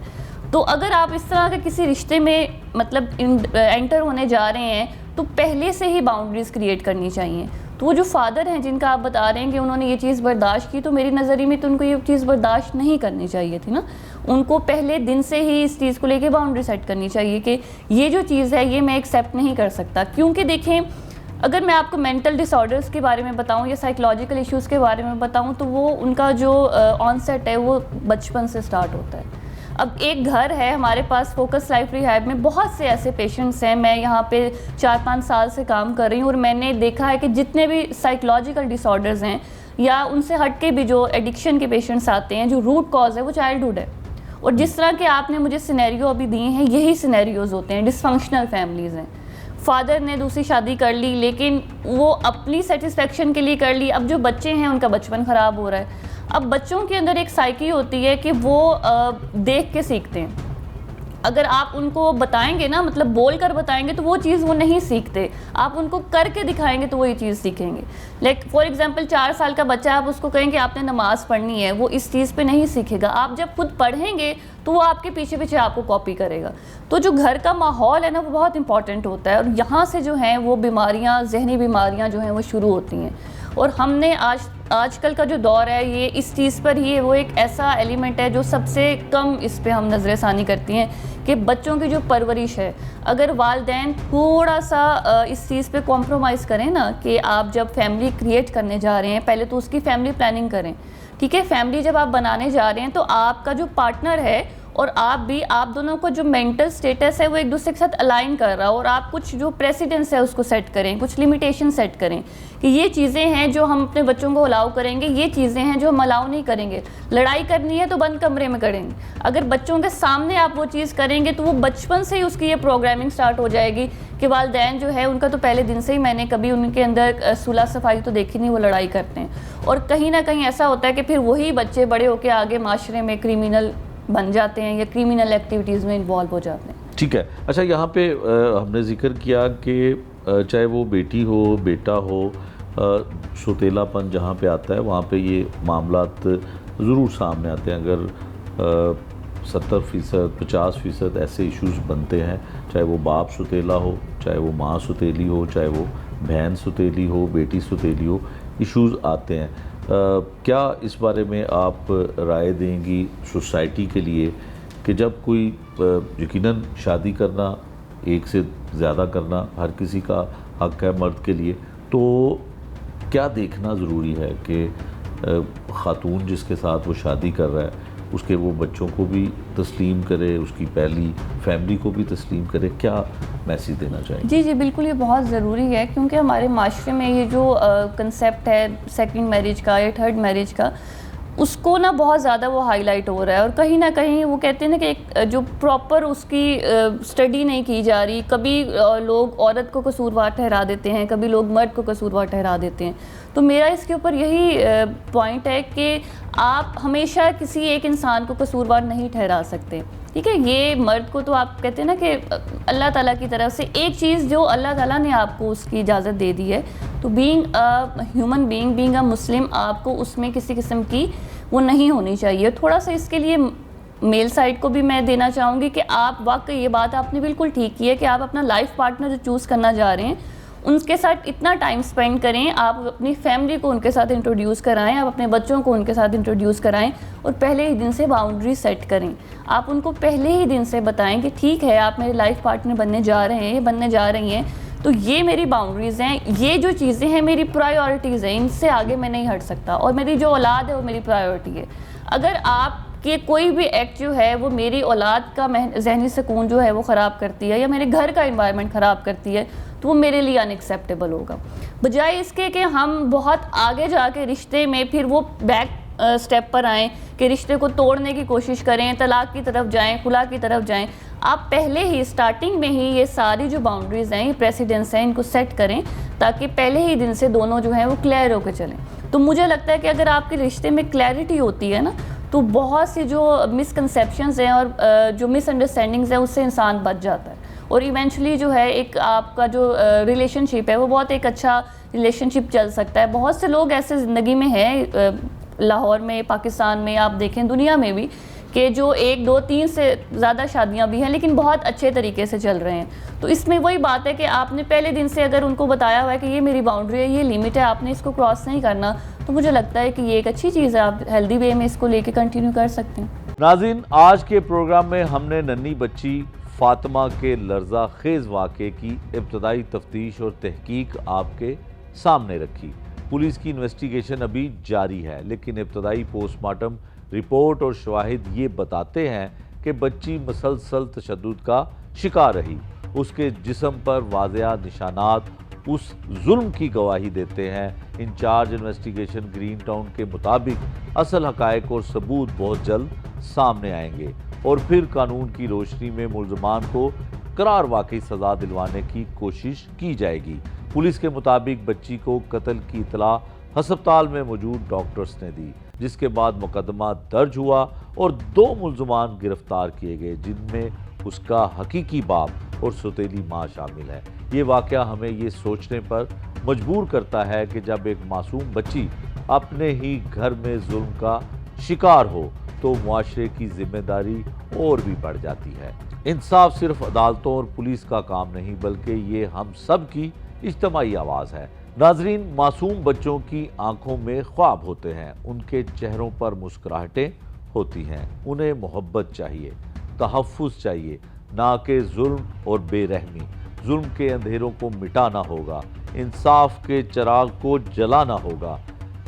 تو اگر آپ اس طرح کے کسی رشتے میں مطلب انٹر ہونے جا رہے ہیں تو پہلے سے ہی باؤنڈریز کریٹ کرنی چاہیے. تو وہ جو فادر ہیں جن کا آپ بتا رہے ہیں کہ انہوں نے یہ چیز برداشت کی, تو میری نظریے میں تو ان کو یہ چیز برداشت نہیں کرنی چاہیے تھی نا. ان کو پہلے دن سے ہی اس چیز کو لے کے باؤنڈری سیٹ کرنی چاہیے کہ یہ جو چیز ہے یہ میں ایکسیپٹ نہیں کر سکتا. کیونکہ دیکھیں, اگر میں آپ کو مینٹل ڈس آرڈرس کے بارے میں بتاؤں یا سائیکولوجیکل ایشوز کے بارے میں بتاؤں تو وہ ان کا جو آن سیٹ ہے وہ بچپن سے سٹارٹ ہوتا ہے. اب ایک گھر ہے ہمارے پاس فوکس لائف ریہیب میں, بہت سے ایسے پیشنٹس ہیں, میں یہاں پہ 4-5 سال سے کام کر رہی ہوں, اور میں نے دیکھا ہے کہ جتنے بھی سائیکولوجیکل ڈس آرڈرز ہیں یا ان سے ہٹ کے بھی جو ایڈکشن کے پیشنٹس آتے ہیں, جو روٹ کاز ہے وہ چائلڈہڈ ہے. اور جس طرح کے آپ نے مجھے سینیریو ابھی دیے ہیں یہی سینیریوز ہوتے ہیں. ڈس فنکشنل فیملیز ہیں, فادر نے دوسری شادی کر لی لیکن وہ اپنی سیٹسفیکشن کے لیے کر لی, اب جو بچے ہیں ان کا بچپن خراب ہو رہا ہے. اب بچوں کے اندر ایک سائیکی ہوتی ہے کہ وہ دیکھ کے سیکھتے ہیں. اگر آپ ان کو بتائیں گے نا, مطلب بول کر بتائیں گے تو وہ چیز وہ نہیں سیکھتے, آپ ان کو کر کے دکھائیں گے تو وہ یہ چیز سیکھیں گے. لائک فار ایگزامپل 4 سال کا بچہ ہے, آپ اس کو کہیں کہ آپ نے نماز پڑھنی ہے, وہ اس چیز پہ نہیں سیکھے گا. آپ جب خود پڑھیں گے تو وہ آپ کے پیچھے پیچھے آپ کو کاپی کرے گا. تو جو گھر کا ماحول ہے نا وہ بہت امپورٹنٹ ہوتا ہے, اور یہاں سے جو ہیں وہ بیماریاں, ذہنی بیماریاں جو ہیں وہ شروع ہوتی ہیں. اور ہم نے آج کل کا جو دور ہے یہ اس چیز پر ہی وہ ایک ایسا ایلیمنٹ ہے جو سب سے کم اس پہ ہم نظر ثانی کرتی ہیں کہ بچوں کی جو پرورش ہے, اگر والدین تھوڑا سا اس چیز پہ کمپرومائز کریں نا کہ آپ جب فیملی کریٹ کرنے جا رہے ہیں پہلے تو اس کی فیملی پلاننگ کریں, ٹھیک ہے. فیملی جب آپ بنانے جا رہے ہیں تو آپ کا جو پارٹنر ہے اور آپ دونوں کو جو مینٹل سٹیٹس ہے وہ ایک دوسرے کے ساتھ الائن کر رہا ہو, اور آپ کچھ جو پریسیڈنس ہے اس کو سیٹ کریں, کچھ لمیٹیشن سیٹ کریں کہ یہ چیزیں ہیں جو ہم اپنے بچوں کو الاؤ کریں گے, یہ چیزیں ہیں جو ہم الاؤ نہیں کریں گے. لڑائی کرنی ہے تو بند کمرے میں کریں گے. اگر بچوں کے سامنے آپ وہ چیز کریں گے تو وہ بچپن سے ہی اس کی یہ پروگرامنگ سٹارٹ ہو جائے گی کہ والدین جو ہے ان کا تو پہلے دن سے ہی میں نے کبھی ان کے اندر صلح صفائی تو دیکھی نہیں, وہ لڑائی کرتے ہیں. اور کہیں نہ کہیں ایسا ہوتا ہے کہ پھر وہی بچے بڑے ہو کے آگے معاشرے میں کرمینل بن جاتے ہیں یا کرمینل ایکٹیویٹیز میں انوالو ہو جاتے ہیں. ٹھیک ہے. اچھا, یہاں پہ ہم نے ذکر کیا کہ چاہے وہ بیٹی ہو بیٹا ہو, سوتیلا پن جہاں پہ آتا ہے وہاں پہ یہ معاملات ضرور سامنے آتے ہیں. اگر 70% 50% ایسے ایشوز بنتے ہیں, چاہے وہ باپ ستیلا ہو, چاہے وہ ماں ستیلی ہو, چاہے وہ بہن ستیلی ہو, بیٹی ستیلی ہو, ایشوز آتے ہیں. کیا اس بارے میں آپ رائے دیں گی سوسائٹی کے لیے کہ جب کوئی یقیناً شادی کرنا, ایک سے زیادہ کرنا ہر کسی کا حق ہے مرد کے لیے, تو کیا دیکھنا ضروری ہے کہ خاتون جس کے ساتھ وہ شادی کر رہا ہے اس کے وہ بچوں کو بھی تسلیم کرے, اس کی پہلی فیملی کو بھی تسلیم کرے؟ کیا میسیج دینا چاہیں؟ جی بالکل, یہ بہت ضروری ہے کیونکہ ہمارے معاشرے میں یہ جو کنسیپٹ ہے سیکنڈ میرج کا یا تھرڈ میرج کا, اس کو نا بہت زیادہ وہ ہائی لائٹ ہو رہا ہے. اور کہیں نہ کہیں وہ کہتے ہیں نا کہ ایک جو پراپر اس کی اسٹڈی نہیں کی جا رہی. کبھی لوگ عورت کو قصوروار ٹھہرا دیتے ہیں, کبھی لوگ مرد کو قصوروار ٹھہرا دیتے ہیں. تو میرا اس کے اوپر یہی پوائنٹ ہے کہ آپ ہمیشہ کسی ایک انسان کو قصوروار نہیں ٹھہرا سکتے. ٹھیک ہے, یہ مرد کو تو آپ کہتے ہیں نا کہ اللہ تعالیٰ کی طرف سے ایک چیز جو اللہ تعالیٰ نے آپ کو اس کی اجازت دے دی ہے, تو بینگ ہیومن بینگ اے مسلم, آپ کو اس میں کسی قسم کی وہ نہیں ہونی چاہیے. تھوڑا سا اس کے لیے میل سائڈ کو بھی میں دینا چاہوں گی کہ آپ واقعی یہ بات آپ نے بالکل ٹھیک کی ہے کہ آپ اپنا لائف پارٹنر جو چوز کرنا جا رہے ہیں ان کے ساتھ اتنا ٹائم سپینڈ کریں, آپ اپنی فیملی کو ان کے ساتھ انٹروڈیوس کرائیں, آپ اپنے بچوں کو ان کے ساتھ انٹروڈیوس کرائیں, اور پہلے ہی دن سے باؤنڈری سیٹ کریں. آپ ان کو پہلے ہی دن سے بتائیں کہ ٹھیک ہے آپ میرے لائف پارٹنر بننے جا رہے ہیں, یہ بننے جا رہی ہیں, تو یہ میری باؤنڈریز ہیں, یہ جو چیزیں ہیں میری پرائیورٹیز ہیں, ان سے آگے میں نہیں ہٹ سکتا, اور میری جو اولاد ہے وہ میری پرائیورٹی ہے. اگر آپ کہ کوئی بھی ایکٹ جو ہے وہ میری اولاد کا ذہنی سکون جو ہے وہ خراب کرتی ہے یا میرے گھر کا انوائرمنٹ خراب کرتی ہے, تو وہ میرے لیے ان ایکسیپٹیبل ہوگا. بجائے اس کے کہ ہم بہت آگے جا کے رشتے میں پھر وہ بیک سٹیپ پر آئیں کہ رشتے کو توڑنے کی کوشش کریں, طلاق کی طرف جائیں, خلا کی طرف جائیں. آپ پہلے ہی سٹارٹنگ میں ہی یہ ساری جو باؤنڈریز ہیں, یہ پریسیڈنس ہیں, ان کو سیٹ کریں تاکہ پہلے ہی دن سے دونوں جو ہیں وہ کلیئر ہو کے چلیں. تو مجھے لگتا ہے کہ اگر آپ کے رشتے میں کلیئرٹی ہوتی ہے نا, تو بہت سی جو مسکنسیپشنز ہیں اور جو مس انڈرسٹینڈنگز ہیں اس سے انسان بچ جاتا ہے, اور ایونچولی جو ہے ایک آپ کا جو ریلیشن شپ ہے وہ بہت ایک اچھا ریلیشن شپ چل سکتا ہے. بہت سے لوگ ایسے زندگی میں ہیں لاہور میں, پاکستان میں, آپ دیکھیں دنیا میں بھی, کہ جو 1 2 3 سے زیادہ شادیاں بھی ہیں لیکن بہت اچھے طریقے سے چل رہے ہیں. تو اس میں وہی بات ہے کہ آپ نے پہلے دن سے اگر ان کو بتایا ہوا ہے کہ یہ میری باؤنڈری ہے, یہ لمٹ ہے, آپ نے اس کو کراس نہیں کرنا, تو مجھے لگتا ہے کہ یہ ایک اچھی چیز ہے, آپ ہیلدی وے میں اس کو لے کے کنٹینیو کر سکتے ہیں. ناظرین, آج کے پروگرام میں ہم نے ننھی بچی فاطمہ کے لرزہ خیز واقعے کی ابتدائی تفتیش اور تحقیق آپ کے سامنے رکھی. پولیس کی انویسٹیگیشن ابھی جاری ہے, لیکن ابتدائی پوسٹ مارٹم رپورٹ اور شواہد یہ بتاتے ہیں کہ بچی مسلسل تشدد کا شکار رہی. اس کے جسم پر واضح نشانات اس ظلم کی گواہی دیتے ہیں. انچارج انویسٹیگیشن گرین ٹاؤن کے مطابق اصل حقائق اور ثبوت بہت جلد سامنے آئیں گے, اور پھر قانون کی روشنی میں ملزمان کو قرار واقعی سزا دلوانے کی کوشش کی جائے گی. پولیس کے مطابق بچی کو قتل کی اطلاع ہسپتال میں موجود ڈاکٹرز نے دی, جس کے بعد مقدمہ درج ہوا اور 2 ملزمان گرفتار کیے گئے, جن میں اس کا حقیقی باپ اور سوتیلی ماں شامل ہے. یہ واقعہ ہمیں یہ سوچنے پر مجبور کرتا ہے کہ جب ایک معصوم بچی اپنے ہی گھر میں ظلم کا شکار ہو تو معاشرے کی ذمہ داری اور بھی بڑھ جاتی ہے. انصاف صرف عدالتوں اور پولیس کا کام نہیں, بلکہ یہ ہم سب کی اجتماعی آواز ہے. ناظرین, معصوم بچوں کی آنکھوں میں خواب ہوتے ہیں, ان کے چہروں پر مسکراہٹیں ہوتی ہیں. انہیں محبت چاہیے, تحفظ چاہیے, نہ کہ ظلم اور بے رحمی. ظلم کے اندھیروں کو مٹانا ہوگا, انصاف کے چراغ کو جلانا ہوگا.